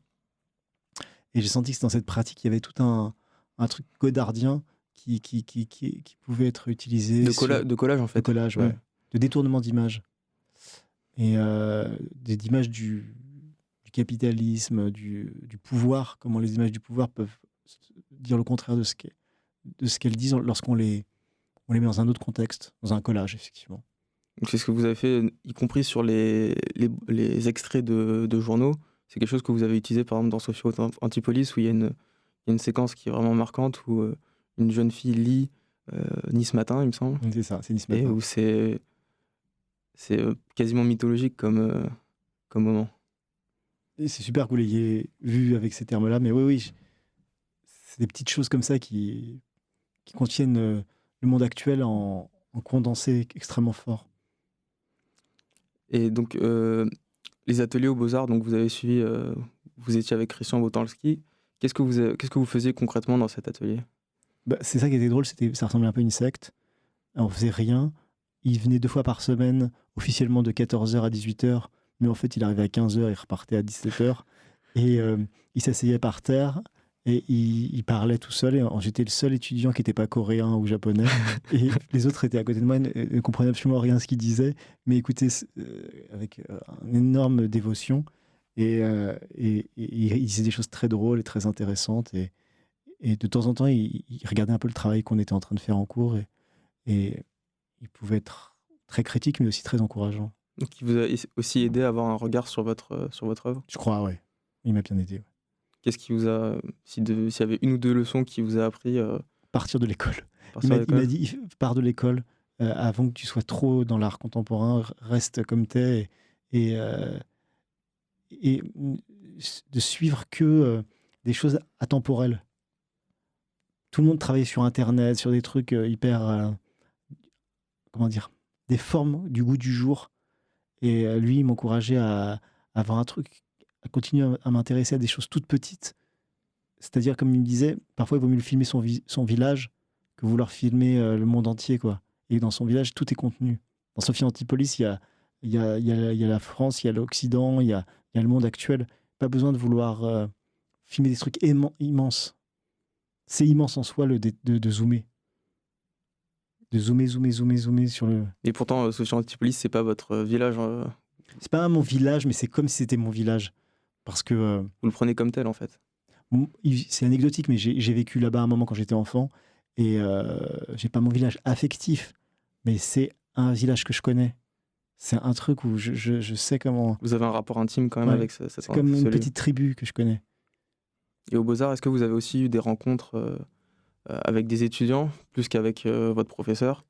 Speaker 2: Et j'ai senti que dans cette pratique, il y avait tout un truc godardien qui pouvait être utilisé.
Speaker 1: de collage en fait.
Speaker 2: De collage, ouais. De détournement d'images. Et d'images du capitalisme, du pouvoir, comment les images du pouvoir peuvent dire le contraire de ce qu'elles disent lorsqu'on les met dans un autre contexte, dans un collage, effectivement.
Speaker 1: Donc c'est ce que vous avez fait, y compris sur les extraits de journaux. C'est quelque chose que vous avez utilisé par exemple dans Sophie Antipolis, où il y a une séquence qui est vraiment marquante, où une jeune fille lit Nice Matin, il me semble.
Speaker 2: C'est ça, c'est Nice Matin.
Speaker 1: Et où c'est quasiment mythologique comme moment.
Speaker 2: Et c'est super que vous l'ayez vu avec ces termes-là, mais oui, c'est des petites choses comme ça qui contiennent le monde actuel en condensé extrêmement fort.
Speaker 1: Et donc, les ateliers aux Beaux-Arts, donc vous avez suivi, vous étiez avec Christian Boltanski. Qu'est-ce que vous faisiez concrètement dans cet atelier?
Speaker 2: C'est ça qui était drôle, ça ressemblait un peu à une secte. On faisait rien. Il venait 2 fois par semaine, officiellement de 14h à 18h, mais en fait, il arrivait à 15h, il repartait à 17h. Et il s'asseyait par terre et il parlait tout seul. Et j'étais le seul étudiant qui n'était pas coréen ou japonais. Et les autres étaient à côté de moi, ne comprenaient absolument rien à ce qu'il disait, mais écoutaient avec une énorme dévotion. Et il disait des choses très drôles et très intéressantes. Et de temps en temps, il regardait un peu le travail qu'on était en train de faire en cours. Et il pouvait être très critique, mais aussi très encourageant.
Speaker 1: Donc, il vous a aussi aidé à avoir un regard sur votre œuvre?
Speaker 2: Je crois, ouais. Il m'a bien aidé. Ouais.
Speaker 1: Qu'est-ce qui vous a... S'il y avait une ou deux leçons qui vous a appris
Speaker 2: Partir de l'école. Il m'a dit, pars de l'école avant que tu sois trop dans l'art contemporain, reste comme t'es et de suivre que des choses atemporelles. Tout le monde travaillait sur Internet, sur des trucs hyper... comment dire, des formes du goût du jour. Et lui, il m'encourageait à avoir un truc, à continuer à m'intéresser à des choses toutes petites. C'est-à-dire, comme il me disait, parfois il vaut mieux filmer son village que vouloir filmer le monde entier, quoi. Et dans son village, tout est contenu. Dans Sophie Antipolis, il y a la France, il y a l'Occident, il y a le monde actuel. Pas besoin de vouloir filmer des trucs immenses. C'est immense en soi de zoomer. De zoomer sur le...
Speaker 1: Et pourtant, Sophie Antipolis, c'est pas votre village.
Speaker 2: C'est pas mon village, mais c'est comme si c'était mon village. Parce que...
Speaker 1: vous le prenez comme tel, en fait.
Speaker 2: C'est anecdotique, mais j'ai vécu là-bas un moment quand j'étais enfant. Et j'ai pas mon village affectif, mais c'est un village que je connais. C'est un truc où je sais comment...
Speaker 1: Vous avez un rapport intime quand même avec cette...
Speaker 2: C'est comme une petite tribu que je connais.
Speaker 1: Et aux Beaux-Arts, est-ce que vous avez aussi eu des rencontres avec des étudiants, plus qu'avec votre professeur,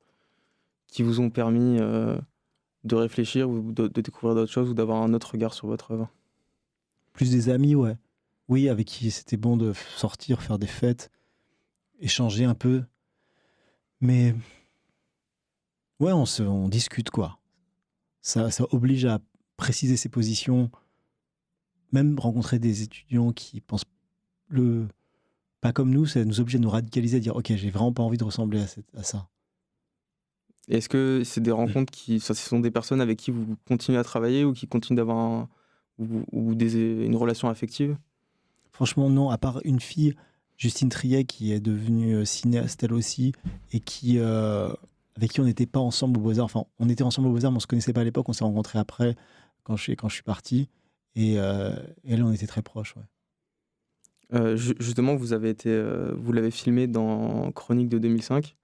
Speaker 1: qui vous ont permis de réfléchir ou de découvrir d'autres choses ou d'avoir un autre regard sur votre œuvre?
Speaker 2: Plus des amis, ouais. Oui, avec qui c'était bon de sortir, faire des fêtes. échanger un peu. Mais ouais, on discute, quoi. Ça oblige à préciser ses positions, même rencontrer des étudiants qui pensent pas comme nous, ça nous oblige à nous radicaliser, à dire ok, j'ai vraiment pas envie de ressembler à ça.
Speaker 1: Et est-ce que c'est des rencontres ce sont des personnes avec qui vous continuez à travailler ou qui continuent d'avoir une relation affective?
Speaker 2: Franchement, non, à part une fille, Justine Triet, qui est devenue cinéaste elle aussi, et avec qui on n'était pas ensemble aux Beaux-Arts. Enfin, on était ensemble aux Beaux-Arts, mais on ne se connaissait pas à l'époque, on s'est rencontrés après, quand je suis parti. Et elle, on était très proches. Ouais.
Speaker 1: Justement, vous l'avez filmé dans Chronique de 2005,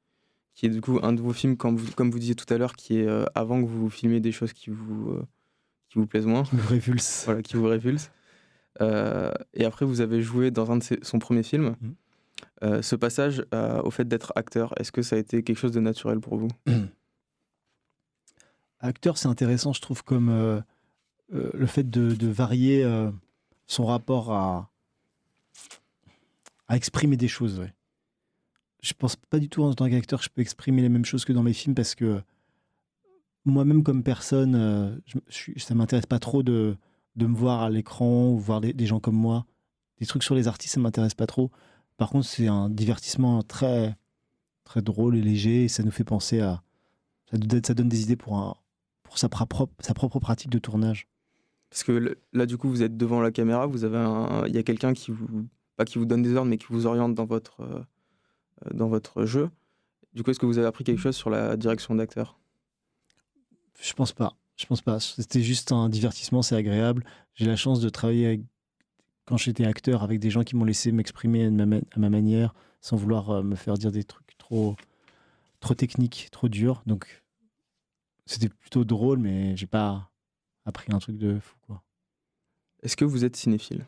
Speaker 1: qui est du coup un de vos films, comme vous disiez tout à l'heure, qui est avant que vous filmiez des choses qui vous plaisent moins.
Speaker 2: Qui me révulse.
Speaker 1: Voilà, qui vous révulsent. Et après, vous avez joué dans son premier film. Ce passage au fait d'être acteur, est-ce que ça a été quelque chose de naturel pour vous?
Speaker 2: Acteur, c'est intéressant, je trouve, comme le fait de varier son rapport à exprimer des choses. Ouais. Je pense pas du tout en tant qu'acteur que je peux exprimer les mêmes choses que dans mes films, parce que moi-même comme personne, ça m'intéresse pas trop de me voir à l'écran ou voir des gens comme moi. Des trucs sur les artistes, ça m'intéresse pas trop. Par contre, c'est un divertissement très, très drôle et léger, et ça nous fait penser à... Ça donne des idées pour sa propre pratique de tournage.
Speaker 1: Parce que là, du coup, vous êtes devant la caméra, il y a quelqu'un pas qui vous donne des ordres, mais qui vous oriente dans votre jeu. Du coup, est-ce que vous avez appris quelque chose sur la direction d'acteur?
Speaker 2: Je pense pas. C'était juste un divertissement, c'est agréable. J'ai la chance de travailler quand j'étais acteur avec des gens qui m'ont laissé m'exprimer à ma manière, sans vouloir me faire dire des trucs trop techniques, trop durs. Donc c'était plutôt drôle, mais j'ai pas appris un truc de fou, quoi.
Speaker 1: Est-ce que vous êtes cinéphile?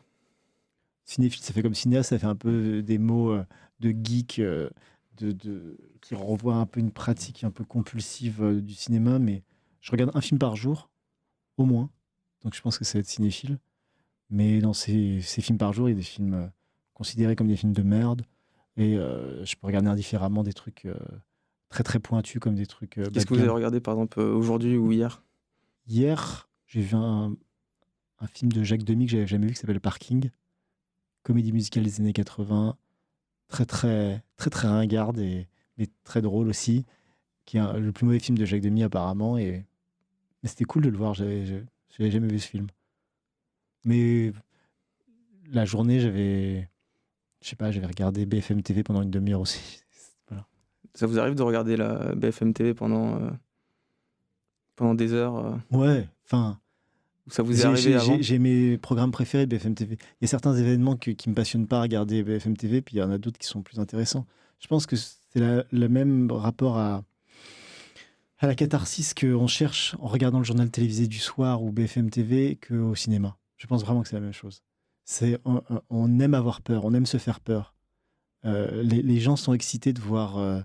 Speaker 2: Cinéphile, ça fait comme cinéaste, ça fait un peu des mots de geek, qui renvoient un peu une pratique un peu compulsive du cinéma, mais je regarde un film par jour, au moins. Donc je pense que ça va être cinéphile. Mais dans ces films par jour, il y a des films considérés comme des films de merde. Et je peux regarder indifféremment des trucs très très pointus, comme des trucs...
Speaker 1: Qu'est-ce que vous avez regardé, par exemple, aujourd'hui ou hier?
Speaker 2: Hier, j'ai vu un film de Jacques Demy que j'avais jamais vu, qui s'appelle Parking. Comédie musicale des années 80. Très très très très ringarde, mais très drôle aussi. Qui est le plus mauvais film de Jacques Demy apparemment. Mais c'était cool de le voir, j'avais jamais vu ce film. Mais la journée, j'avais regardé BFM TV pendant une demi-heure aussi. Voilà.
Speaker 1: Ça vous arrive de regarder la BFM TV pendant des heures
Speaker 2: Ouais, enfin...
Speaker 1: Ça vous est arrivé avant?
Speaker 2: J'ai mes programmes préférés de BFM TV. Il y a certains événements qui me passionnent pas à regarder BFM TV, puis il y en a d'autres qui sont plus intéressants. Je pense que c'est le même rapport à la catharsis qu'on cherche en regardant le journal télévisé du soir ou BFM TV qu'au cinéma. Je pense vraiment que c'est la même chose. On aime avoir peur, on aime se faire peur. Les gens sont excités de voir...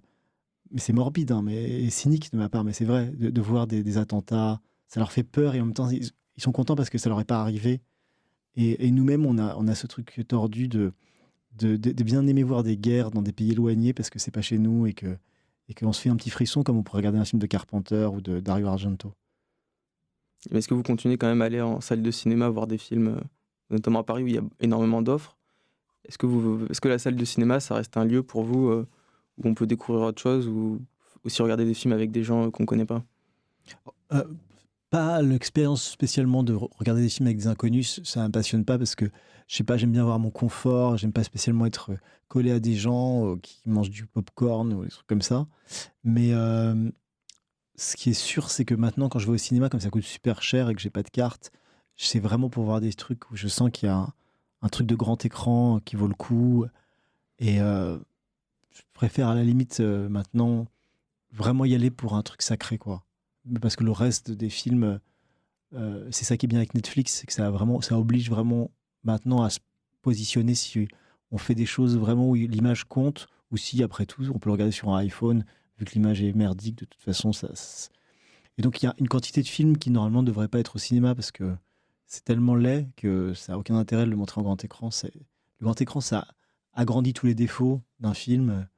Speaker 2: mais c'est morbide, hein, mais cynique de ma part, mais c'est vrai, de voir des attentats. Ça leur fait peur et en même temps, ils sont contents parce que ça leur est pas arrivé. Et nous-mêmes, on a ce truc tordu de bien aimer voir des guerres dans des pays éloignés parce que c'est pas chez nous et qu'on se fait un petit frisson comme on pourrait regarder un film de Carpenter ou de Dario Argento.
Speaker 1: Est-ce que vous continuez quand même à aller en salle de cinéma voir des films, notamment à Paris où il y a énormément d'offres? Est-ce que la salle de cinéma, ça reste un lieu pour vous où on peut découvrir autre chose ou aussi regarder des films avec des gens qu'on connaît pas?
Speaker 2: Pas l'expérience spécialement de regarder des films avec des inconnus, ça me passionne pas parce que, je sais pas, j'aime bien avoir mon confort, j'aime pas spécialement être collé à des gens qui mangent du popcorn ou des trucs comme ça. Mais ce qui est sûr, c'est que maintenant, quand je vais au cinéma, comme ça coûte super cher et que j'ai pas de carte, c'est vraiment pour voir des trucs où je sens qu'il y a un truc de grand écran qui vaut le coup. Et je préfère à la limite maintenant vraiment y aller pour un truc sacré, quoi. Parce que le reste des films, c'est ça qui est bien avec Netflix, c'est que ça oblige vraiment maintenant à se positionner si on fait des choses vraiment où l'image compte, ou si après tout on peut le regarder sur un iPhone, vu que l'image est merdique de toute façon. Et donc il y a une quantité de films qui normalement ne devraient pas être au cinéma parce que c'est tellement laid que ça n'a aucun intérêt de le montrer en grand écran. Le grand écran, ça agrandit tous les défauts d'un film.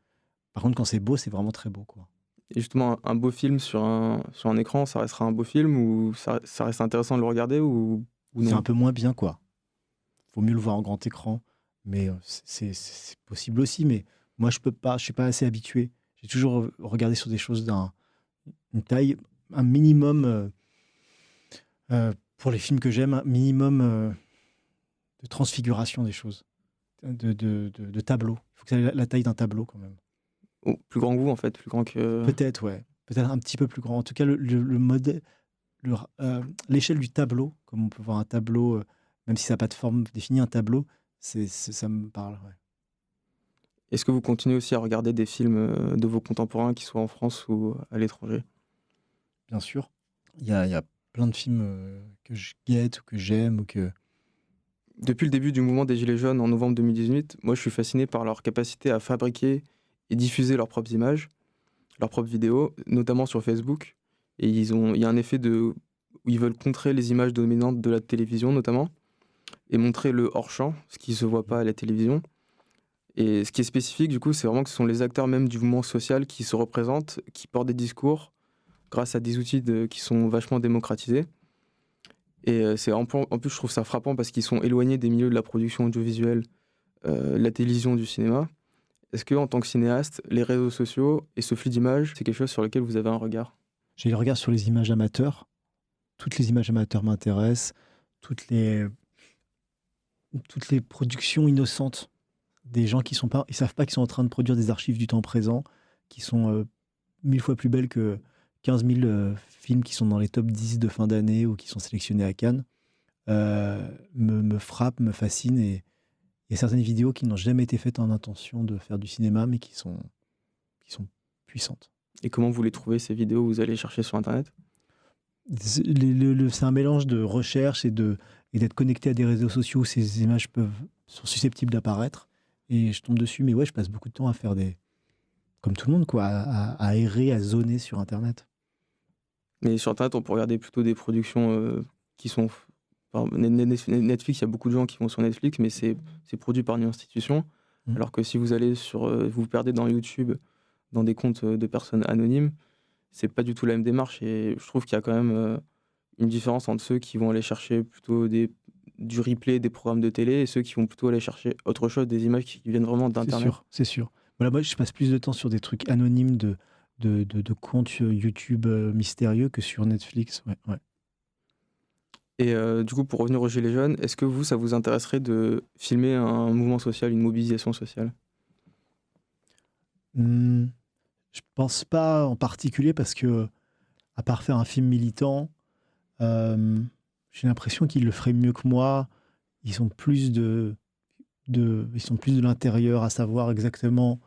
Speaker 2: Par contre, quand c'est beau, c'est vraiment très beau, quoi.
Speaker 1: Et justement, un beau film sur un écran, ça restera un beau film ou ça reste intéressant de le regarder ou
Speaker 2: C'est un
Speaker 1: non?
Speaker 2: peu moins bien, quoi. Faut mieux le voir en grand écran, mais c'est possible aussi, mais moi, je suis pas assez habitué. J'ai toujours regardé sur des choses une taille, un minimum, pour les films que j'aime, un minimum de transfiguration des choses, de tableau. Il faut que ça ait la taille d'un tableau quand même.
Speaker 1: Ou plus grand que vous, en fait, plus grand que
Speaker 2: Peut-être, ouais. Peut-être un petit peu plus grand. En tout cas, le modèle, l'échelle du tableau, comme on peut voir un tableau, même si ça n'a pas de forme définie, un tableau, ça me parle. Ouais.
Speaker 1: est-ce que vous continuez aussi à regarder des films, de vos contemporains, qui soient en France ou à l'étranger?
Speaker 2: Bien sûr, il y a plein de films que je guette ou que j'aime ou que.
Speaker 1: Depuis le début du mouvement des Gilets jaunes en novembre 2018, moi je suis fasciné par leur capacité à fabriquer et diffuser leurs propres images, leurs propres vidéos, notamment sur Facebook. Et il y a un effet où ils veulent contrer les images dominantes de la télévision notamment, et montrer le hors-champ, ce qui ne se voit pas à la télévision. Et ce qui est spécifique du coup, c'est vraiment que ce sont les acteurs même du mouvement social qui se représentent, qui portent des discours grâce à des outils qui sont vachement démocratisés. Et en plus, je trouve ça frappant parce qu'ils sont éloignés des milieux de la production audiovisuelle, de la télévision, du cinéma. Est-ce que, en tant que cinéaste, les réseaux sociaux et ce flux d'images, c'est quelque chose sur lequel vous avez un regard?
Speaker 2: J'ai le regard sur les images amateurs. Toutes les images amateurs m'intéressent. Toutes les, toutes les productions innocentes des gens qui sont pas, ils savent pas qu'ils sont en train de produire des archives du temps présent, qui sont 1000 fois plus belles que 15 000 films qui sont dans les top 10 de fin d'année ou qui sont sélectionnés à Cannes, me frappent, me fascinent. Et il y a certaines vidéos qui n'ont jamais été faites en intention de faire du cinéma, mais qui sont puissantes.
Speaker 1: Et comment vous les trouvez, ces vidéos? Vous allez chercher sur Internet?
Speaker 2: C'est un mélange de recherche et d'être connecté à des réseaux sociaux où ces images sont susceptibles d'apparaître. Et je tombe dessus, mais ouais, je passe beaucoup de temps à faire comme tout le monde, quoi, à errer, à zoner sur Internet.
Speaker 1: Mais sur Internet, on peut regarder plutôt des productions qui sont. Enfin, Netflix, il y a beaucoup de gens qui vont sur Netflix, mais c'est produit par une institution.
Speaker 2: Mm.
Speaker 1: Alors que si vous allez vous vous perdez dans YouTube, dans des comptes de personnes anonymes, c'est pas du tout la même démarche. Et je trouve qu'il y a quand même une différence entre ceux qui vont aller chercher plutôt du replay des programmes de télé et ceux qui vont plutôt aller chercher autre chose, des images qui viennent vraiment
Speaker 2: C'est
Speaker 1: d'Internet.
Speaker 2: sûr, c'est sûr. Voilà, moi, je passe plus de temps sur des trucs anonymes de comptes YouTube mystérieux que sur Netflix. Ouais, ouais.
Speaker 1: Et du coup, pour revenir aux Gilets jaunes, est-ce que ça vous intéresserait de filmer un mouvement social, une mobilisation sociale?
Speaker 2: Hmm, je pense pas en particulier parce que, à part faire un film militant, euh, j'ai l'impression qu'ils le feraient mieux que moi. Ils sont plus ils sont plus de l'intérieur, à savoir exactement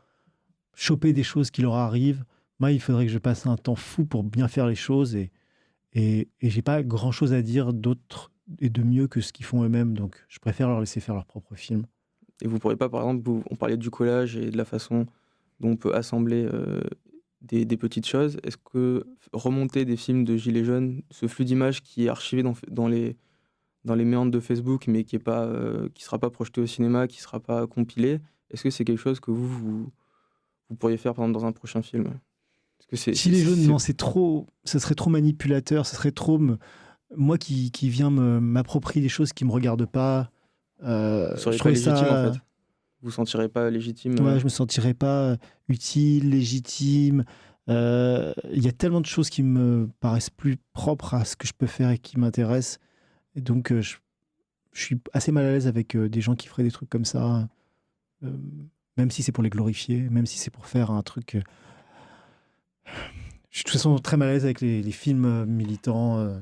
Speaker 2: choper des choses qui leur arrivent. Moi, il faudrait que je passe un temps fou pour bien faire les choses et j'ai pas grand chose à dire d'autre et de mieux que ce qu'ils font eux-mêmes. Donc, je préfère leur laisser faire leur propre film.
Speaker 1: Et vous pourriez pas, par exemple, on parlait du collage et de la façon dont on peut assembler des petites choses. Est-ce que remonter des films de Gilets jaunes, ce flux d'images qui est archivé dans les méandres de Facebook, mais qui sera pas projeté au cinéma, qui sera pas compilé, est-ce que c'est quelque chose que vous pourriez faire, par exemple, dans un prochain film? Est-ce que
Speaker 2: Si les jeunes, non, c'est trop, ça serait trop manipulateur, ça serait trop moi qui viens m'approprier des choses qui me regardent pas.
Speaker 1: vous seriez
Speaker 2: Je
Speaker 1: pas
Speaker 2: trouvais
Speaker 1: légitime, en
Speaker 2: ça,
Speaker 1: fait? Vous sentirez pas légitime?
Speaker 2: ouais, je me sentirais pas utile, légitime. Il y a tellement de choses qui me paraissent plus propres à ce que je peux faire et qui m'intéressent. Et donc, je suis assez mal à l'aise avec des gens qui feraient des trucs comme ça, euh, même si c'est pour les glorifier, même si c'est pour faire un truc. Je suis de toute façon très mal à l'aise avec les films militants,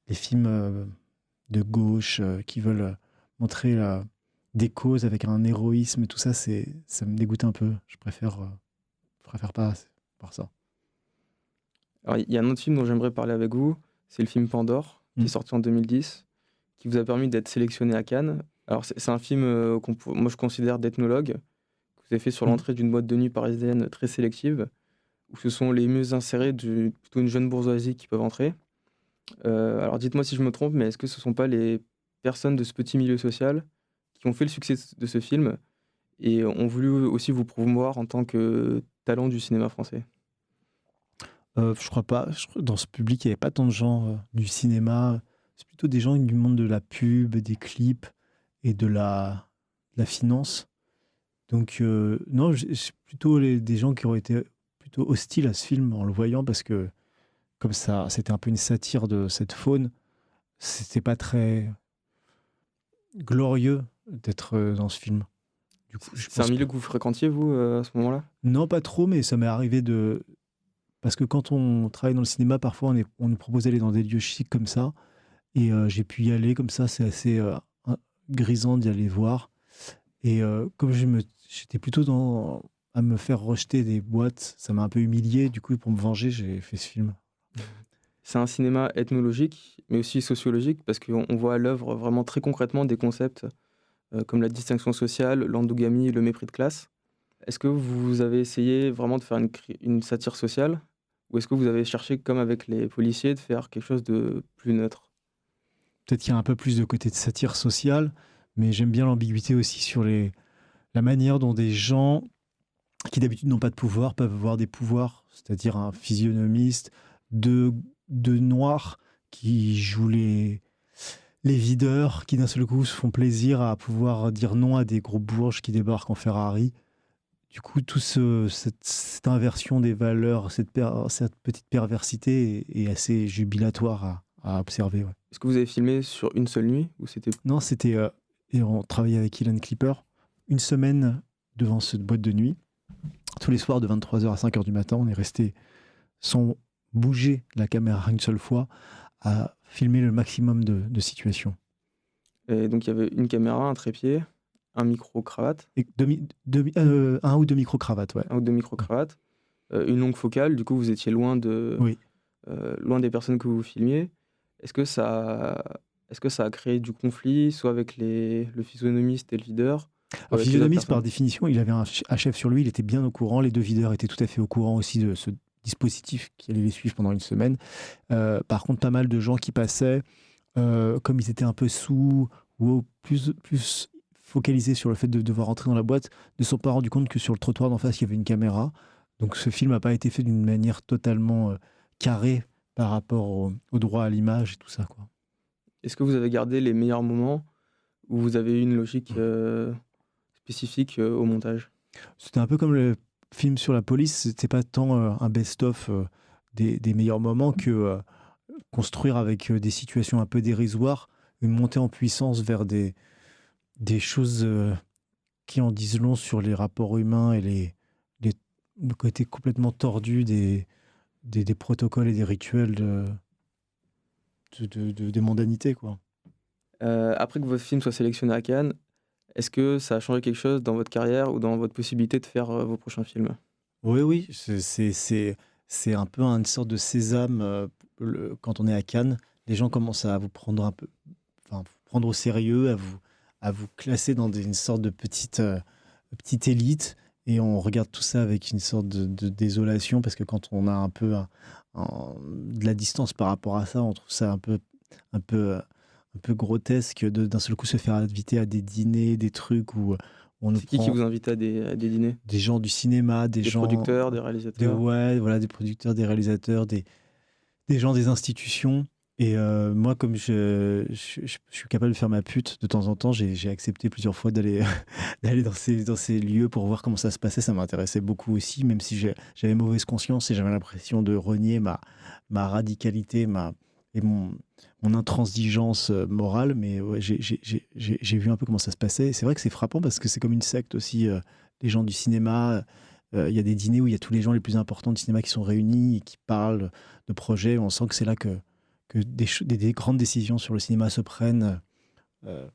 Speaker 2: les films de gauche qui veulent montrer des causes avec un héroïsme et tout ça, ça me dégoûte un peu. Je préfère pas voir ça.
Speaker 1: Alors, il y a un autre film dont j'aimerais parler avec vous, c'est le film Pandore, qui est sorti en 2010, qui vous a permis d'être sélectionné à Cannes. Alors, c'est un film moi je considère d'ethnologue, que vous avez fait sur l'entrée d'une boîte de nuit parisienne très sélective, où ce sont les mieux insérés plutôt une jeune bourgeoisie qui peuvent entrer. Alors, dites-moi si je me trompe, mais est-ce que ce ne sont pas les personnes de ce petit milieu social qui ont fait le succès de ce film et ont voulu aussi vous promouvoir en tant que talents du cinéma français?
Speaker 2: Je crois pas. Dans ce public, il n'y avait pas tant de gens du cinéma. C'est plutôt des gens du monde de la pub, des clips et de la finance. Donc, non, c'est plutôt des gens qui auraient été plutôt hostiles à ce film en le voyant parce que, comme ça, c'était un peu une satire de cette faune. C'était pas très glorieux d'être dans ce film. Du coup, je
Speaker 1: C'est un
Speaker 2: pense
Speaker 1: milieu
Speaker 2: pas.
Speaker 1: que vous fréquentiez, vous, à ce moment-là?
Speaker 2: Non, pas trop, mais ça m'est arrivé de. Parce que quand on travaille dans le cinéma, parfois on nous propose d'aller dans des lieux chics comme ça. Et j'ai pu y aller comme ça, c'est assez grisant d'y aller voir. Et comme j'étais plutôt à me faire rejeter des boîtes, ça m'a un peu humilié. Du coup, pour me venger, j'ai fait ce film.
Speaker 1: C'est un cinéma ethnologique, mais aussi sociologique, parce qu'on voit à l'œuvre vraiment très concrètement des concepts comme la distinction sociale, l'endogamie, le mépris de classe. Est-ce que vous avez essayé vraiment de faire une satire sociale, ou est-ce que vous avez cherché, comme avec les policiers, de faire quelque chose de plus neutre?
Speaker 2: Peut-être qu'il y a un peu plus de côté de satire sociale, mais j'aime bien l'ambiguïté aussi sur la manière dont des gens qui d'habitude n'ont pas de pouvoir peuvent avoir des pouvoirs, c'est-à-dire un physionomiste, de noirs qui jouent les videurs, qui d'un seul coup se font plaisir à pouvoir dire non à des gros bourges qui débarquent en Ferrari. Du coup, cette inversion des valeurs, cette petite perversité est assez jubilatoire à observer. Ouais.
Speaker 1: Est-ce que vous avez filmé sur une seule nuit, ou c'était...
Speaker 2: Non, c'était. Et on travaillait avec Ilan Clipper une semaine devant cette boîte de nuit. Tous les soirs de 23h à 5h du matin, on est resté sans bouger la caméra une seule fois à filmer le maximum de situations.
Speaker 1: Et donc il y avait une caméra, un trépied, un micro-cravate,
Speaker 2: Et un ou deux micro-cravates, ouais.
Speaker 1: un ou deux micro-cravates, une longue focale. Du coup, vous étiez loin
Speaker 2: Oui.
Speaker 1: loin des personnes que vous filmiez. Est-ce que ça a créé du conflit, soit avec le physionomiste et le videur, soit
Speaker 2: Un
Speaker 1: avec les autres
Speaker 2: physionomiste, par
Speaker 1: personnes?
Speaker 2: définition, il avait un chef sur lui, il était bien au courant. Les deux videurs étaient tout à fait au courant aussi de ce dispositif qui allait les suivre pendant une semaine. Par contre, pas mal de gens qui passaient, comme ils étaient un peu sous ou plus focalisés sur le fait de devoir entrer dans la boîte, ne se sont pas rendus compte que sur le trottoir d'en face, il y avait une caméra. Donc ce film n'a pas été fait d'une manière totalement carrée par rapport au droit à l'image et tout ça, quoi.
Speaker 1: Est-ce que vous avez gardé les meilleurs moments, ou vous avez eu une logique spécifique au montage?
Speaker 2: C'était un peu comme le film sur la police, c'était pas tant un best-of des meilleurs moments que construire avec des situations un peu dérisoires, une montée en puissance vers des choses qui en disent long sur les rapports humains et les- le côté complètement tordu des protocoles et des rituels des mondanités, quoi.
Speaker 1: Après que votre film soit sélectionné à Cannes, est-ce que ça a changé quelque chose dans votre carrière ou dans votre possibilité de faire vos prochains films?
Speaker 2: Oui, oui, c'est un peu une sorte de sésame quand on est à Cannes. Les gens commencent à vous prendre un peu, enfin, vous prendre au sérieux, à vous classer dans une sorte de petite élite. Et on regarde tout ça avec une sorte de désolation parce que quand on a un peu de la distance par rapport à ça, on trouve ça un peu, euh, un peu grotesque d'un seul coup se faire inviter à des dîners, des trucs où on nous
Speaker 1: C'est qui
Speaker 2: prend
Speaker 1: vous invite à des dîners?
Speaker 2: des gens du cinéma, des
Speaker 1: Des
Speaker 2: gens
Speaker 1: producteurs, des réalisateurs?
Speaker 2: ouais, voilà, des producteurs, des réalisateurs, des gens des institutions. Et moi, comme je suis capable de faire ma pute de temps en temps, j'ai accepté plusieurs fois d'aller d'aller dans ces lieux pour voir comment ça se passait. Ça m'intéressait beaucoup aussi, même si j'avais mauvaise conscience et j'avais l'impression de renier ma radicalité et mon intransigeance morale. Mais ouais, j'ai vu un peu comment ça se passait. Et c'est vrai que c'est frappant parce que c'est comme une secte aussi. Les gens du cinéma, il y a des dîners où il y a tous les gens les plus importants du cinéma qui sont réunis et qui parlent de projets. On sent que c'est là que des grandes décisions sur le cinéma se prennent,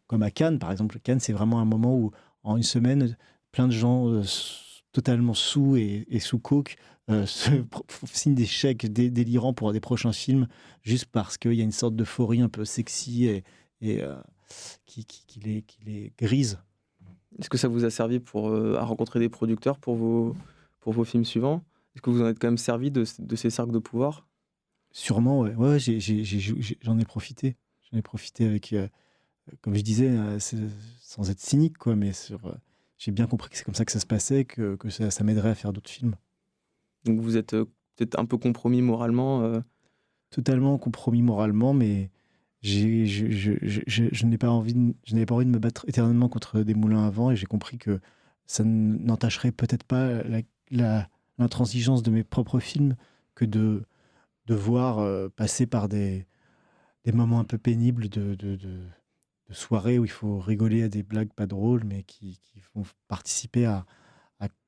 Speaker 2: comme à Cannes, par exemple. Cannes, c'est vraiment un moment où, en une semaine, plein de gens totalement sous et sous coke signent des chèques délirants pour des prochains films, juste parce qu'il y a une sorte d'euphorie un peu sexy et qui les grise.
Speaker 1: Est-ce que ça vous a servi à rencontrer des producteurs pour vos films suivants? Est-ce que vous en êtes quand même servi de ces cercles de pouvoir?
Speaker 2: Sûrement, ouais. Ouais, ouais, j'en ai profité. J'en ai profité avec, comme je disais, sans être cynique, quoi, mais j'ai bien compris que c'est comme ça que ça se passait, que ça m'aiderait à faire d'autres films.
Speaker 1: Donc vous êtes peut-être un peu compromis moralement.
Speaker 2: Totalement compromis moralement, mais je n'ai pas envie je n'avais pas envie de me battre éternellement contre des moulins à vent, et j'ai compris que ça n'entacherait peut-être pas l'intransigeance de mes propres films que de voir passer par des moments un peu pénibles de soirées où il faut rigoler à des blagues pas drôles, mais qui vont participer à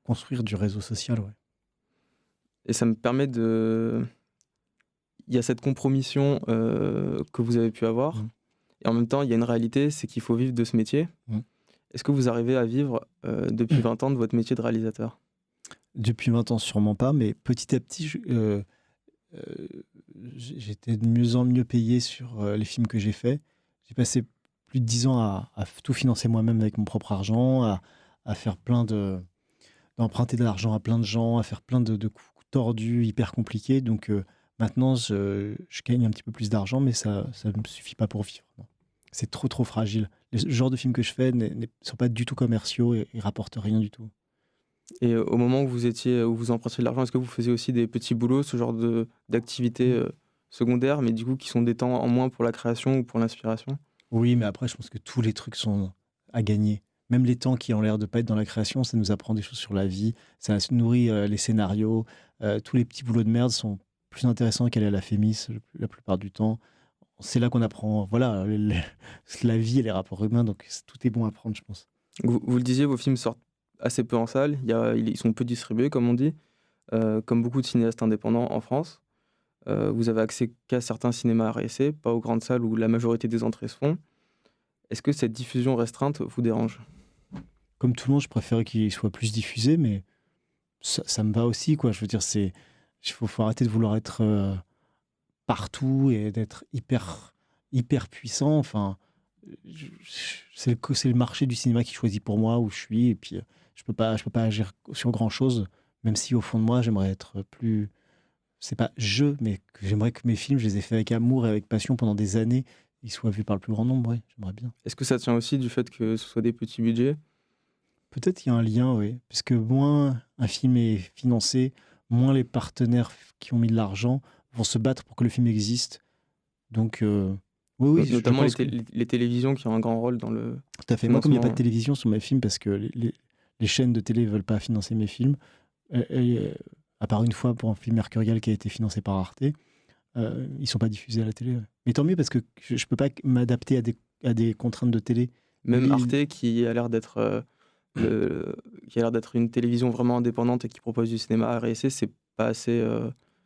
Speaker 2: construire du réseau social. Ouais.
Speaker 1: Et ça me permet de... Il y a cette compromission que vous avez pu avoir. Et en même temps, il y a une réalité, c'est qu'il faut vivre de ce métier. Est-ce que vous arrivez à vivre depuis 20 ans de votre métier de réalisateur ?
Speaker 2: Depuis 20 ans, sûrement pas, mais petit à petit, j'étais de mieux en mieux payé sur les films que j'ai faits. J'ai passé plus de 10 ans à tout financer moi-même avec mon propre argent, à faire d'emprunter de l'argent à plein de gens, à faire plein de coups tordus, hyper compliqués. Donc maintenant, je gagne un petit peu plus d'argent, mais ça ne me suffit pas pour vivre. Non. C'est trop fragile. Le genre de films que je fais ne sont pas du tout commerciaux et rapportent rien du tout.
Speaker 1: Et au moment où vous empruntiez de l'argent, est-ce que vous faisiez aussi des petits boulots, ce genre d'activités secondaires, mais du coup qui sont des temps en moins pour la création ou pour l'inspiration ?
Speaker 2: Oui, mais après, je pense que tous les trucs sont à gagner. Même les temps qui ont l'air de pas être dans la création, ça nous apprend des choses sur la vie, ça nourrit les scénarios. Tous les petits boulots de merde sont plus intéressants qu'aller à la Fémis la plupart du temps. C'est là qu'on apprend, voilà, la vie et les rapports humains, donc tout est bon à prendre, je pense.
Speaker 1: Vous le disiez, vos films sortent assez peu en salle, ils sont peu distribués, comme on dit, comme beaucoup de cinéastes indépendants en France. Vous avez accès qu'à certains cinémas RSC, pas aux grandes salles où la majorité des entrées se font. Est-ce que cette diffusion restreinte vous dérange ?
Speaker 2: Comme tout le monde, je préférais qu'il soit plus diffusé, mais ça me va aussi, quoi. Je veux dire, faut arrêter de vouloir être partout et d'être hyper puissant. Enfin, c'est le marché du cinéma qui choisit pour moi où je suis, et puis je peux pas agir sur grand chose, même si au fond de moi j'aimerais être plus, c'est pas mais que j'aimerais que mes films, je les ai faits avec amour et avec passion pendant des années, ils soient vus par le plus grand nombre. Ouais, j'aimerais bien.
Speaker 1: Est-ce que ça tient aussi du fait que ce soit des petits budgets ?
Speaker 2: Peut-être qu'il y a un lien, oui, puisque moins un film est financé, moins les partenaires qui ont mis de l'argent vont se battre pour que le film existe. Donc oui,
Speaker 1: notamment les télévisions qui ont un grand rôle dans le...
Speaker 2: Tout à fait. Moi, comme il n'y a pas de télévision sur mes films, parce que les chaînes de télé ne veulent pas financer mes films, à part une fois pour un film Mercurial qui a été financé par Arte, ils ne sont pas diffusés à la télé. Ouais. Mais tant mieux, parce que je ne peux pas m'adapter à des contraintes de télé.
Speaker 1: Même Arte, qui a l'air d'être une télévision vraiment indépendante et qui propose du cinéma RSC, c'est pas assez...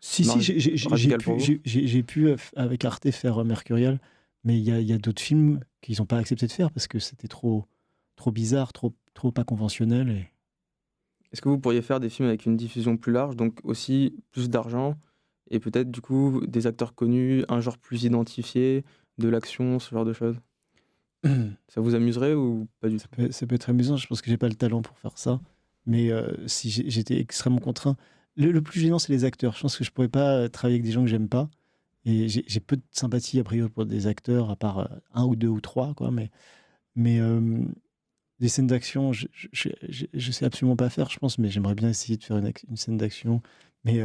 Speaker 2: j'ai pu, avec Arte, faire Mercurial, mais il y a d'autres films qu'ils n'ont pas accepté de faire parce que c'était trop bizarre, trop pas conventionnel. Et...
Speaker 1: Est-ce que vous pourriez faire des films avec une diffusion plus large, donc aussi plus d'argent, et peut-être du coup des acteurs connus, un genre plus identifié, de l'action, ce genre de choses ? Ça vous amuserait ou pas du tout ?
Speaker 2: Ça peut être amusant, je pense que j'ai pas le talent pour faire ça, mais si j'étais extrêmement contraint. Le plus gênant, c'est les acteurs. Je pense que je pourrais pas travailler avec des gens que j'aime pas. Et j'ai peu de sympathie a priori pour des acteurs, à part un ou deux ou trois, quoi. Mais des scènes d'action, je sais absolument pas faire, je pense, mais j'aimerais bien essayer de faire une scène d'action. Mais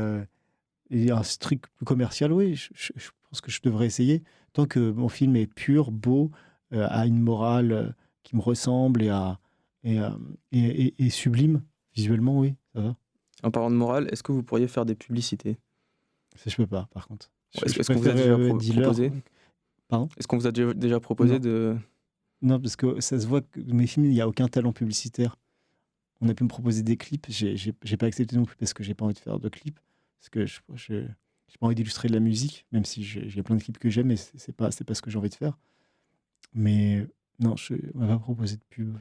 Speaker 2: et un truc plus commercial, oui, je pense que je devrais essayer. Tant que mon film est pur, beau, a une morale qui me ressemble et sublime, visuellement, oui, ça va.
Speaker 1: En parlant de morale, est-ce que vous pourriez faire des publicités ?
Speaker 2: Ça, je peux pas, par contre.
Speaker 1: Est-ce qu'on vous a déjà proposé ?
Speaker 2: Pardon ?
Speaker 1: Est-ce qu'on vous a déjà proposé de...
Speaker 2: Non, parce que ça se voit que mes films, il n'y a aucun talent publicitaire. On a pu me proposer des clips, j'ai pas accepté non plus parce que j'ai pas envie de faire de clips, parce que j'ai pas envie d'illustrer de la musique, même si j'ai plein de clips que j'aime, mais c'est pas ce que j'ai envie de faire. Mais non, on m'a pas proposé de pub.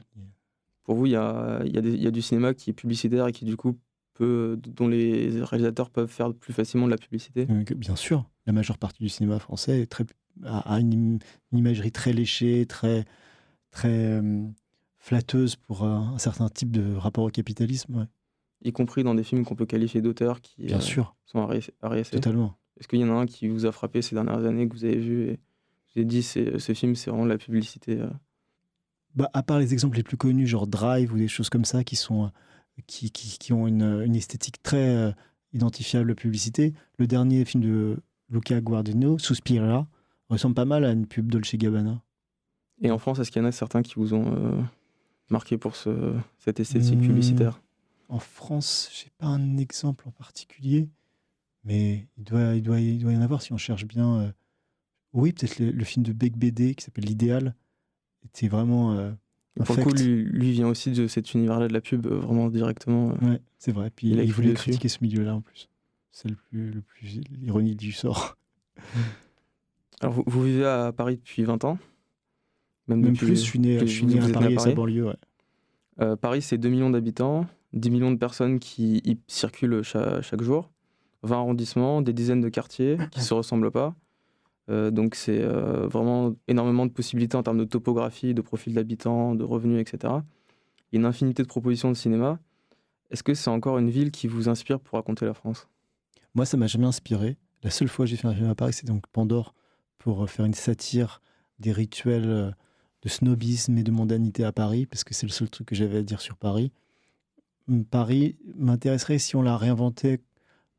Speaker 1: Pour vous, il y a du cinéma qui est publicitaire et qui du coup dont les réalisateurs peuvent faire plus facilement de la publicité ?
Speaker 2: Bien sûr, la majeure partie du cinéma français a une imagerie très léchée, très flatteuse pour un certain type de rapport au capitalisme. Ouais.
Speaker 1: Y compris dans des films qu'on peut qualifier d'auteurs qui
Speaker 2: Bien sûr.
Speaker 1: sont RSC.
Speaker 2: Totalement.
Speaker 1: Est-ce qu'il y en a un qui vous a frappé ces dernières années, que vous avez vu et vous avez dit ce film, c'est vraiment de la publicité
Speaker 2: À part les exemples les plus connus, genre Drive ou des choses comme ça, qui ont une esthétique très identifiable publicité. Le dernier film de Luca Guadagnino, Suspiria, ressemble pas mal à une pub Dolce Gabbana.
Speaker 1: Et en France, est-ce qu'il y en a certains qui vous ont marqué pour cette esthétique publicitaire?
Speaker 2: En France, j'ai pas un exemple en particulier, mais il doit y en avoir si on cherche bien. Oui, peut-être le film de Beck BD qui s'appelle L'Idéal était vraiment
Speaker 1: Pour le coup, lui vient aussi de cet univers-là de la pub, vraiment directement.
Speaker 2: Ouais, c'est vrai. Puis
Speaker 1: il a
Speaker 2: il
Speaker 1: écrit
Speaker 2: voulait
Speaker 1: dessus.
Speaker 2: critiquer ce milieu-là en plus. C'est l'ironie du sort.
Speaker 1: Alors, vous vivez à Paris depuis 20 ans?
Speaker 2: Même plus, je suis né à Paris et sa banlieue. Ouais.
Speaker 1: Paris, c'est 2 millions d'habitants, 10 millions de personnes qui y circulent chaque jour, 20 arrondissements, des dizaines de quartiers qui ne se ressemblent pas. Donc c'est vraiment énormément de possibilités en termes de topographie, de profil d'habitants, de revenus, etc. Il y a une infinité de propositions de cinéma. Est-ce que c'est encore une ville qui vous inspire pour raconter la France?
Speaker 2: Moi, ça m'a jamais inspiré. La seule fois que j'ai fait un film à Paris, c'est donc Pandore, pour faire une satire des rituels de snobisme et de mondanité à Paris, parce que c'est le seul truc que j'avais à dire sur Paris. Paris m'intéresserait si on la réinventait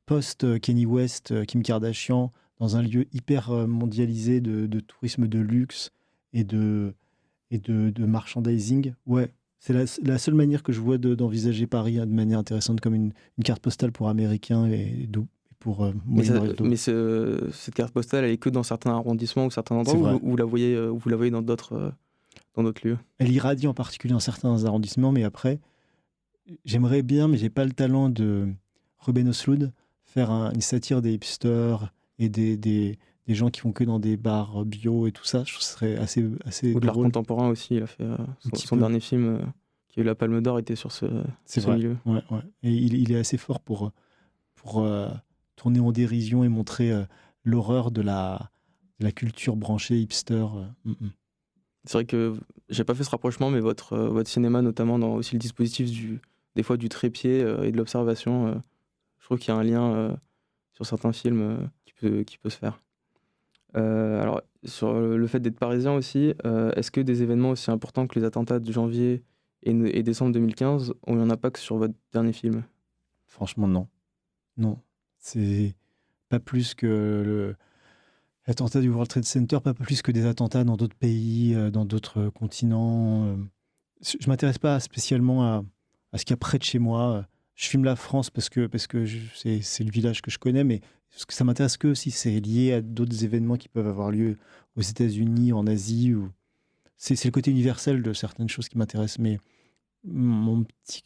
Speaker 2: post-Kanye West, Kim Kardashian, dans un lieu hyper mondialisé de tourisme de luxe et de merchandising. Ouais, c'est la seule manière que je vois d'envisager Paris de manière intéressante, comme une carte postale pour Américains et pour
Speaker 1: mais cette carte postale, elle est que dans certains arrondissements ou certains endroits, ou vous la voyez dans d'autres lieux?
Speaker 2: Elle irradie en particulier dans certains arrondissements, mais après, j'aimerais bien, mais j'ai pas le talent de Ruben Östlund, faire une satire des hipsters et des gens qui font que dans des bars bio et tout ça. Je trouve que ce serait assez
Speaker 1: ou de l'art
Speaker 2: drôle.
Speaker 1: contemporain aussi. Il a fait son dernier film qui a eu la Palme d'Or, était sur ce milieu.
Speaker 2: Ouais. Et il est assez fort pour tourner en dérision et montrer l'horreur de la culture branchée hipster.
Speaker 1: C'est vrai que j'ai pas fait ce rapprochement, mais votre cinéma, notamment dans aussi le dispositif des fois du trépied et de l'observation, je trouve qu'il y a un lien sur certains films qui peut se faire. Alors, sur le fait d'être parisien aussi, est-ce que des événements aussi importants que les attentats de janvier et décembre 2015 ont eu un impact sur votre dernier film?
Speaker 2: Franchement, non. Non. C'est pas plus que l'attentat du World Trade Center, pas plus que des attentats dans d'autres pays, dans d'autres continents. Je m'intéresse pas spécialement à ce qu'il y a près de chez moi. Je filme la France parce que c'est le village que je connais, mais ça m'intéresse que si c'est lié à d'autres événements qui peuvent avoir lieu aux États-Unis, en Asie. C'est le côté universel de certaines choses qui m'intéressent. Mais mon petit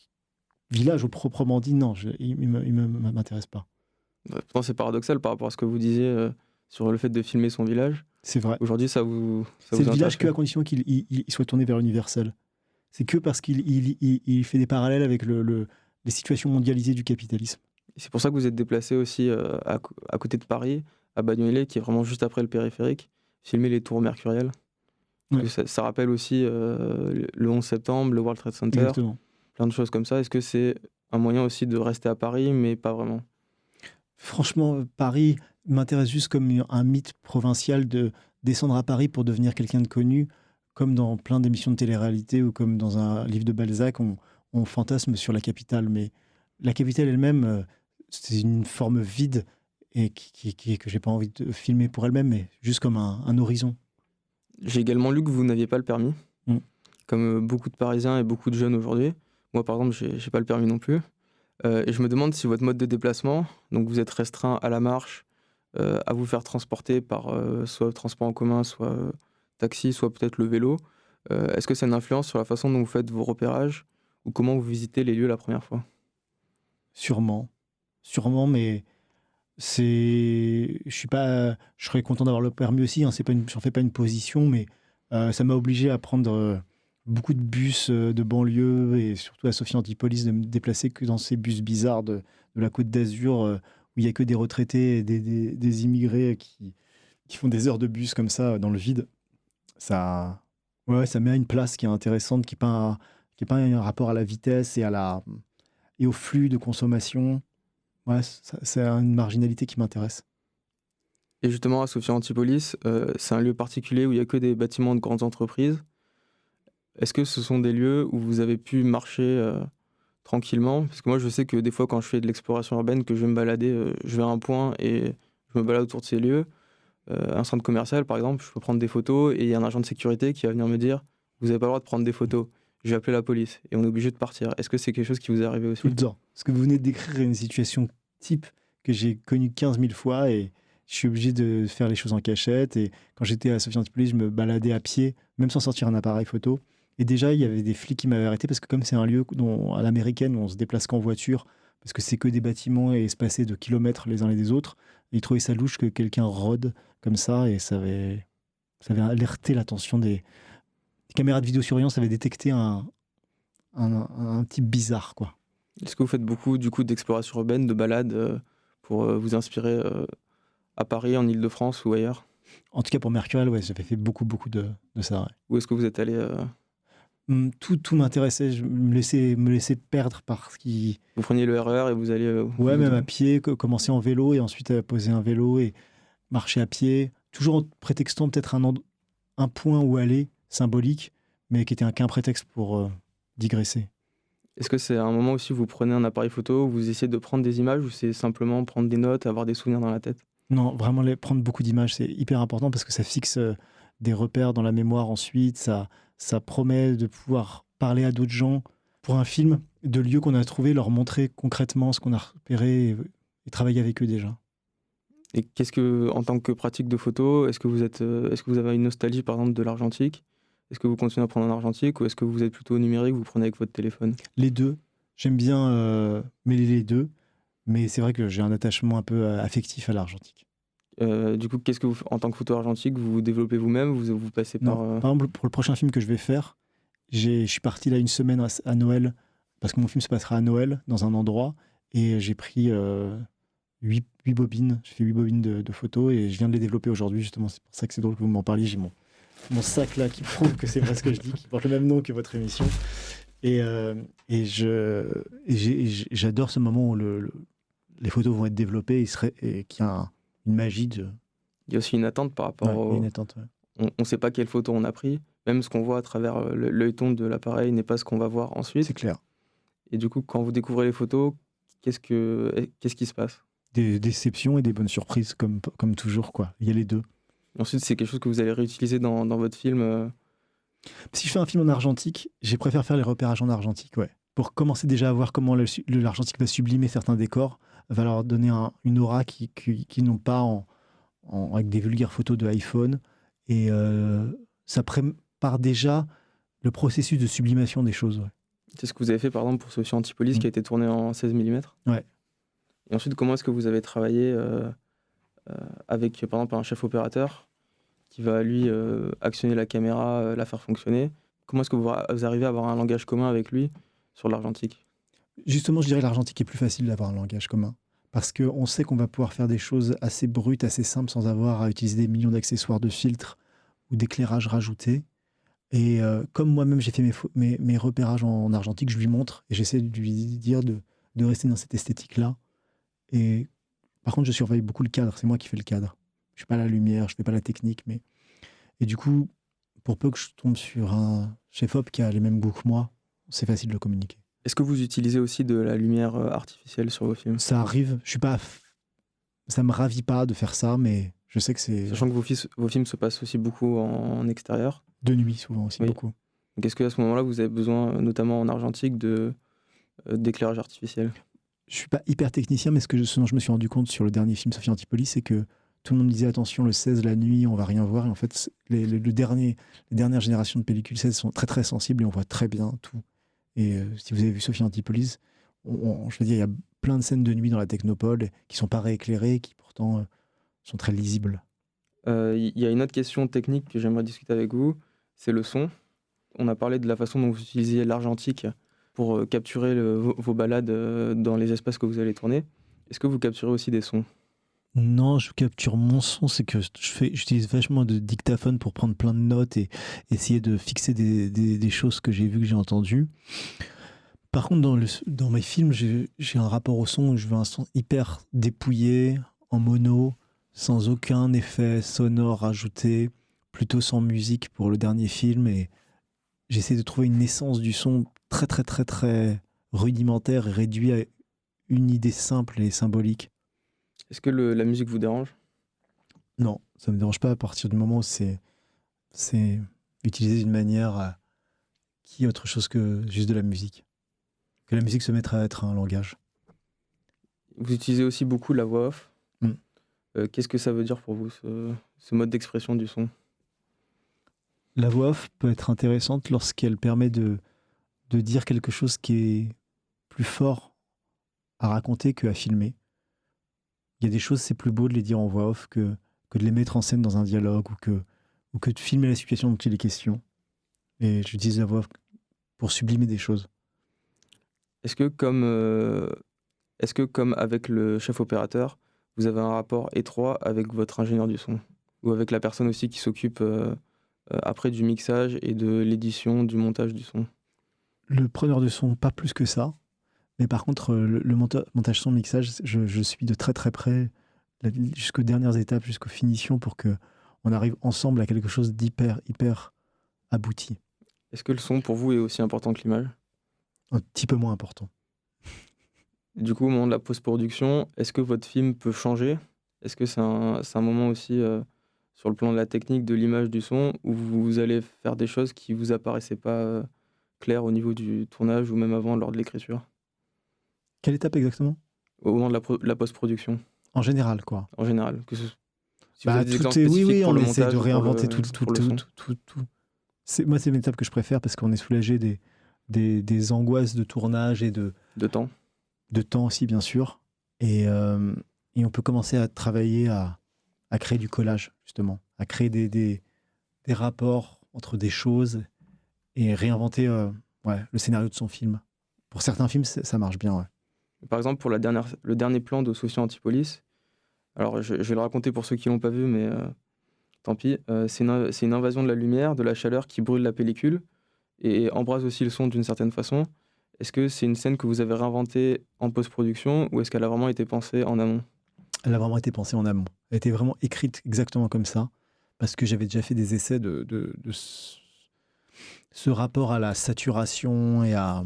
Speaker 2: village, au proprement dit, non, il m'intéresse pas.
Speaker 1: Pourtant, c'est paradoxal par rapport à ce que vous disiez sur le fait de filmer son village.
Speaker 2: C'est vrai.
Speaker 1: Aujourd'hui, ça vous
Speaker 2: c'est le village qu'à condition qu'il soit tourné vers l'universel. C'est que parce qu'il fait des parallèles avec les situations mondialisées du capitalisme.
Speaker 1: Et c'est pour ça que vous êtes déplacé aussi à côté de Paris, à Bagnolet, qui est vraiment juste après le périphérique, filmer les tours mercurielles. Ouais. Ça rappelle aussi le 11 septembre, le World Trade Center.
Speaker 2: Exactement.
Speaker 1: Plein de choses comme ça. Est-ce que c'est un moyen aussi de rester à Paris, mais pas vraiment?
Speaker 2: Franchement, Paris m'intéresse juste comme un mythe provincial de descendre à Paris pour devenir quelqu'un de connu, comme dans plein d'émissions de télé-réalité ou comme dans un livre de Balzac, on fantasme sur la capitale. Mais la capitale elle-même, c'est une forme vide et que j'ai pas envie de filmer pour elle-même, mais juste comme un horizon.
Speaker 1: J'ai également lu que vous n'aviez pas le permis, comme beaucoup de Parisiens et beaucoup de jeunes aujourd'hui. Moi, par exemple, j'ai pas le permis non plus. Et je me demande si votre mode de déplacement, donc vous êtes restreint à la marche, à vous faire transporter par soit transport en commun, soit taxi, soit peut-être le vélo, est-ce que ça a une influence sur la façon dont vous faites vos repérages ou comment vous visitez les lieux la première fois?
Speaker 2: Sûrement, mais je serais content d'avoir le permis aussi, hein, j'en fais pas une position, mais ça m'a obligé à prendre beaucoup de bus de banlieue et surtout à Sophie Antipolis de me déplacer que dans ces bus bizarres de la Côte d'Azur où il n'y a que des retraités et des immigrés qui font des heures de bus comme ça dans le vide. Ça met à une place qui est intéressante, qui n'est pas un rapport à la vitesse et au flux de consommation. Ouais, c'est une marginalité qui m'intéresse.
Speaker 1: Et justement, à Sophia Antipolis, c'est un lieu particulier où il n'y a que des bâtiments de grandes entreprises. Est-ce que ce sont des lieux où vous avez pu marcher tranquillement? Parce que moi, je sais que des fois, quand je fais de l'exploration urbaine, que je vais me balader, je vais à un point et je me balade autour de ces lieux. Un centre commercial, par exemple, je peux prendre des photos et il y a un agent de sécurité qui va venir me dire: «Vous n'avez pas le droit de prendre des photos». Je vais appeler la police et on est obligé de partir. Est-ce que c'est quelque chose qui vous est arrivé aussi?
Speaker 2: Tout le temps. Parce que vous venez de décrire une situation type que j'ai connue 15 000 fois et je suis obligé de faire les choses en cachette. Et quand j'étais à Sophie Antipolis, je me baladais à pied, même sans sortir un appareil photo. Et déjà, il y avait des flics qui m'avaient arrêté parce que comme c'est un lieu à l'américaine où on se déplace qu'en voiture, parce que c'est que des bâtiments et espacés de kilomètres les uns les autres, ils trouvaient ça louche que quelqu'un rôde comme ça et ça avait alerté l'attention des caméras de vidéosurveillance, avaient détecté un type bizarre, quoi.
Speaker 1: Est-ce que vous faites beaucoup, du coup, d'exploration urbaine, de balades, pour vous inspirer à Paris, en Île-de-France ou ailleurs?
Speaker 2: En tout cas, pour Mercurial, ouais, j'avais fait beaucoup de ça. Ouais.
Speaker 1: Où est-ce que vous êtes allé
Speaker 2: Tout m'intéressait, je me laissais perdre par ce qui.
Speaker 1: Vous preniez le RER et vous alliez
Speaker 2: Ouais, même à pied, commencer en vélo et ensuite poser un vélo et marcher à pied, toujours en prétextant peut-être un point où aller symbolique, mais qui était qu'un prétexte pour digresser.
Speaker 1: Est-ce que c'est un moment aussi où vous prenez un appareil photo, où vous essayez de prendre des images, ou c'est simplement prendre des notes, avoir des souvenirs dans la tête?
Speaker 2: Non, vraiment, prendre beaucoup d'images, c'est hyper important parce que ça fixe des repères dans la mémoire ensuite. Ça promet de pouvoir parler à d'autres gens pour un film, de lieux qu'on a trouvés, leur montrer concrètement ce qu'on a repéré et travailler avec eux déjà.
Speaker 1: Et qu'est-ce que, en tant que pratique de photo, est-ce que vous avez une nostalgie, par exemple, de l'argentique? Est-ce que vous continuez à prendre en argentique ou est-ce que vous êtes plutôt au numérique, vous prenez avec votre téléphone?
Speaker 2: Les deux. J'aime bien mêler les deux, mais c'est vrai que j'ai un attachement un peu affectif à l'argentique.
Speaker 1: Du coup, qu'est-ce que vous, en tant que photo argentique, vous développez vous-même, vous passez
Speaker 2: Non,
Speaker 1: par...
Speaker 2: par exemple, pour le prochain film que je vais faire, je suis parti là une semaine à Noël, parce que mon film se passera à Noël, dans un endroit, et j'ai pris 8 bobines. J'ai fait 8 bobines de photos, et je viens de les développer aujourd'hui, justement. C'est pour ça que c'est drôle que vous m'en parliez. J'ai mon sac là qui prouve que c'est vrai ce que je dis, qui porte le même nom que votre émission. Et j'adore ce moment où les photos vont être développées et qu'il y a une magie de...
Speaker 1: Il y a aussi une attente par rapport
Speaker 2: Ouais, une attente, ouais.
Speaker 1: On ne sait pas quelle photo on a pris. Même ce qu'on voit à travers l'œilleton de l'appareil n'est pas ce qu'on va voir ensuite.
Speaker 2: C'est clair.
Speaker 1: Et du coup, quand vous découvrez les photos, qu'est-ce qui se passe?
Speaker 2: Des déceptions et des bonnes surprises, comme toujours, quoi. Il y a les deux.
Speaker 1: Et ensuite, c'est quelque chose que vous allez réutiliser dans votre film.
Speaker 2: Si je fais un film en argentique, je préfère faire les repérages en argentique, ouais. Pour commencer déjà à voir comment l'argentique va sublimer certains décors, va leur donner une aura qui n'ont pas avec des vulgaires photos de iPhone. Et ça prépare déjà le processus de sublimation des choses. Ouais.
Speaker 1: C'est ce que vous avez fait par exemple pour Sophie Antipolis qui a été tourné en 16 mm.
Speaker 2: Ouais.
Speaker 1: Et ensuite, comment est-ce que vous avez travaillé avec par exemple un chef opérateur qui va lui actionner la caméra, la faire fonctionner? Comment est-ce que vous arrivez à avoir un langage commun avec lui sur l'argentique?
Speaker 2: Justement, je dirais que l'argentique est plus facile d'avoir un langage commun. Parce qu'on sait qu'on va pouvoir faire des choses assez brutes, assez simples, sans avoir à utiliser des millions d'accessoires, de filtres ou d'éclairage rajouté. Et comme moi-même, j'ai fait mes repérages en argentique, je lui montre et j'essaie de lui dire de rester dans cette esthétique-là. Et par contre, je surveille beaucoup le cadre. C'est moi qui fais le cadre. Je ne fais pas la lumière, je ne fais pas la technique. Et du coup, pour peu que je tombe sur un chef-op qui a les mêmes goûts que moi, c'est facile de communiquer.
Speaker 1: Est-ce que vous utilisez aussi de la lumière artificielle sur vos films?
Speaker 2: Ça arrive. Ça me ravit pas de faire ça, mais je sais que c'est...
Speaker 1: Sachant que vos films se passent aussi beaucoup en extérieur.
Speaker 2: De nuit, souvent aussi,
Speaker 1: oui.
Speaker 2: Beaucoup.
Speaker 1: Donc est-ce qu'à ce moment-là, vous avez besoin, notamment en argentique, d'éclairage artificiel? Je
Speaker 2: ne suis pas hyper technicien, mais ce dont je me suis rendu compte sur le dernier film Sophie Antipolis, c'est que tout le monde me disait attention, le 16, la nuit, on va rien voir. Et en fait, les dernières générations de pellicules 16 sont très très sensibles et on voit très bien tout. Et si vous avez vu Sophie Antipolis, je veux dire, il y a plein de scènes de nuit dans la Technopole qui sont pas rééclairées, qui pourtant sont très lisibles.
Speaker 1: Il y a une autre question technique que j'aimerais discuter avec vous, c'est le son. On a parlé de la façon dont vous utilisiez l'argentique pour capturer vos balades dans les espaces que vous allez tourner. Est-ce que vous capturez aussi des sons?
Speaker 2: Non, je capture mon son, c'est que j'utilise vachement de dictaphone pour prendre plein de notes et essayer de fixer des choses que j'ai vues, que j'ai entendues. Par contre, dans mes films, j'ai un rapport au son où je veux un son hyper dépouillé, en mono, sans aucun effet sonore ajouté, plutôt sans musique pour le dernier film. Et j'essaie de trouver une essence du son très, très, très, très rudimentaire et réduit à une idée simple et symbolique.
Speaker 1: Est-ce que la musique vous dérange?
Speaker 2: Non, ça me dérange pas à partir du moment où c'est utilisé d'une manière qui est autre chose que juste de la musique. Que la musique se mette à être un langage.
Speaker 1: Vous utilisez aussi beaucoup la voix off.
Speaker 2: Mm.
Speaker 1: Qu'est-ce que ça veut dire pour vous, ce mode d'expression du son?
Speaker 2: La voix off peut être intéressante lorsqu'elle permet de dire quelque chose qui est plus fort à raconter qu'à filmer. Il y a des choses, c'est plus beau de les dire en voix off que de les mettre en scène dans un dialogue ou que de filmer la situation dont il est question. Et j'utilise la voix off pour sublimer des choses.
Speaker 1: Est-ce que comme avec le chef opérateur, vous avez un rapport étroit avec votre ingénieur du son? Ou avec la personne aussi qui s'occupe après du mixage et de l'édition, du montage du son?
Speaker 2: Le preneur de son, pas plus que ça. Mais par contre, le montage son, mixage, je suis de très très près jusqu'aux dernières étapes, jusqu'aux finitions pour qu'on arrive ensemble à quelque chose d'hyper, hyper abouti.
Speaker 1: Est-ce que le son pour vous est aussi important que l'image?
Speaker 2: Un petit peu moins important.
Speaker 1: Du coup, au moment de la post-production, est-ce que votre film peut changer? Est-ce que c'est un moment aussi sur le plan de la technique, de l'image, du son, où vous allez faire des choses qui vous apparaissaient pas claires au niveau du tournage ou même avant lors de l'écriture?
Speaker 2: Quelle étape exactement?
Speaker 1: Au moment de la post-production,
Speaker 2: En général, quoi.
Speaker 1: en général. Si vous
Speaker 2: Bah,
Speaker 1: avez des exemples
Speaker 2: oui,
Speaker 1: spécifiques pour
Speaker 2: on
Speaker 1: le
Speaker 2: essaie
Speaker 1: montage
Speaker 2: de
Speaker 1: ou
Speaker 2: réinventer tout.
Speaker 1: pour le son.
Speaker 2: Moi, c'est une étape que je préfère parce qu'on est soulagé des angoisses de tournage et
Speaker 1: De temps.
Speaker 2: de temps aussi, bien sûr. Et on peut commencer à travailler à créer du collage, justement, à créer des rapports entre des choses et réinventer le scénario de son film. Pour certains films, ça marche bien, ouais.
Speaker 1: Par exemple, pour le dernier plan de Sophie Antipolis, alors je vais le raconter pour ceux qui l'ont pas vu, mais tant pis. C'est une invasion de la lumière, de la chaleur qui brûle la pellicule et embrase aussi le son d'une certaine façon. Est-ce que c'est une scène que vous avez réinventée en post-production ou est-ce qu'elle a vraiment été pensée en amont?
Speaker 2: Elle a vraiment été pensée en amont. Elle a été vraiment écrite exactement comme ça, parce que j'avais déjà fait des essais de ce rapport à la saturation et à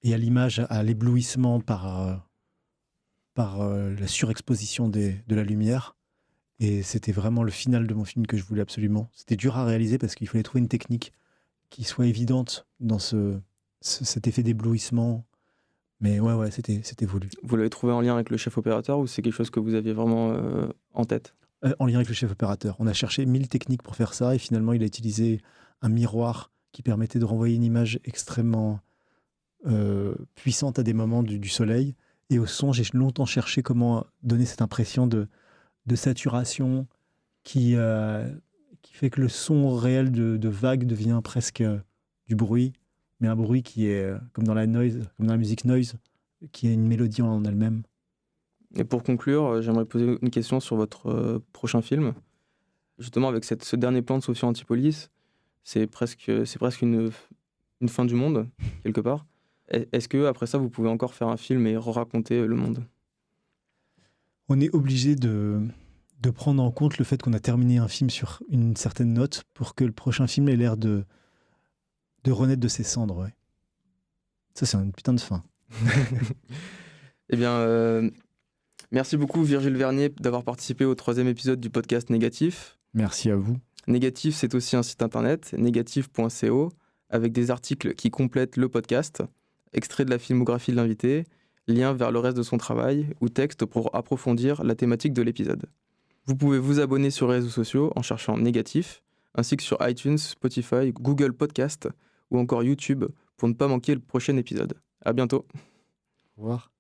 Speaker 2: l'image, à l'éblouissement par la surexposition de la lumière. Et c'était vraiment le final de mon film que je voulais absolument. C'était dur à réaliser parce qu'il fallait trouver une technique qui soit évidente dans cet effet d'éblouissement. Mais ouais, c'était voulu.
Speaker 1: Vous l'avez trouvé en lien avec le chef opérateur ou c'est quelque chose que vous aviez vraiment en tête?
Speaker 2: En lien avec le chef opérateur. On a cherché 1000 techniques pour faire ça et finalement il a utilisé un miroir qui permettait de renvoyer une image extrêmement puissante à des moments du soleil. Et au son, j'ai longtemps cherché comment donner cette impression de saturation qui fait que le son réel de vague devient presque du bruit, mais un bruit qui est comme dans la musique noise, qui est une mélodie en elle-même.
Speaker 1: Et pour conclure, j'aimerais poser une question sur votre prochain film. Justement, avec ce dernier plan de Sophie Antipolis, c'est presque une fin du monde, quelque part. Est-ce que après ça, vous pouvez encore faire un film et raconter le monde?
Speaker 2: On est obligé de prendre en compte le fait qu'on a terminé un film sur une certaine note pour que le prochain film ait l'air de renaître de ses cendres. Ouais. Ça, c'est une putain de fin.
Speaker 1: Eh bien, merci beaucoup Virgile Vernier d'avoir participé au 3e épisode du podcast Négatif.
Speaker 2: Merci à vous.
Speaker 1: Négatif, c'est aussi un site internet, négatif.co, avec des articles qui complètent le podcast, extraits de la filmographie de l'invité, liens vers le reste de son travail ou textes pour approfondir la thématique de l'épisode. Vous pouvez vous abonner sur les réseaux sociaux en cherchant Négatif, ainsi que sur iTunes, Spotify, Google Podcast ou encore YouTube pour ne pas manquer le prochain épisode. À bientôt.
Speaker 2: Au revoir.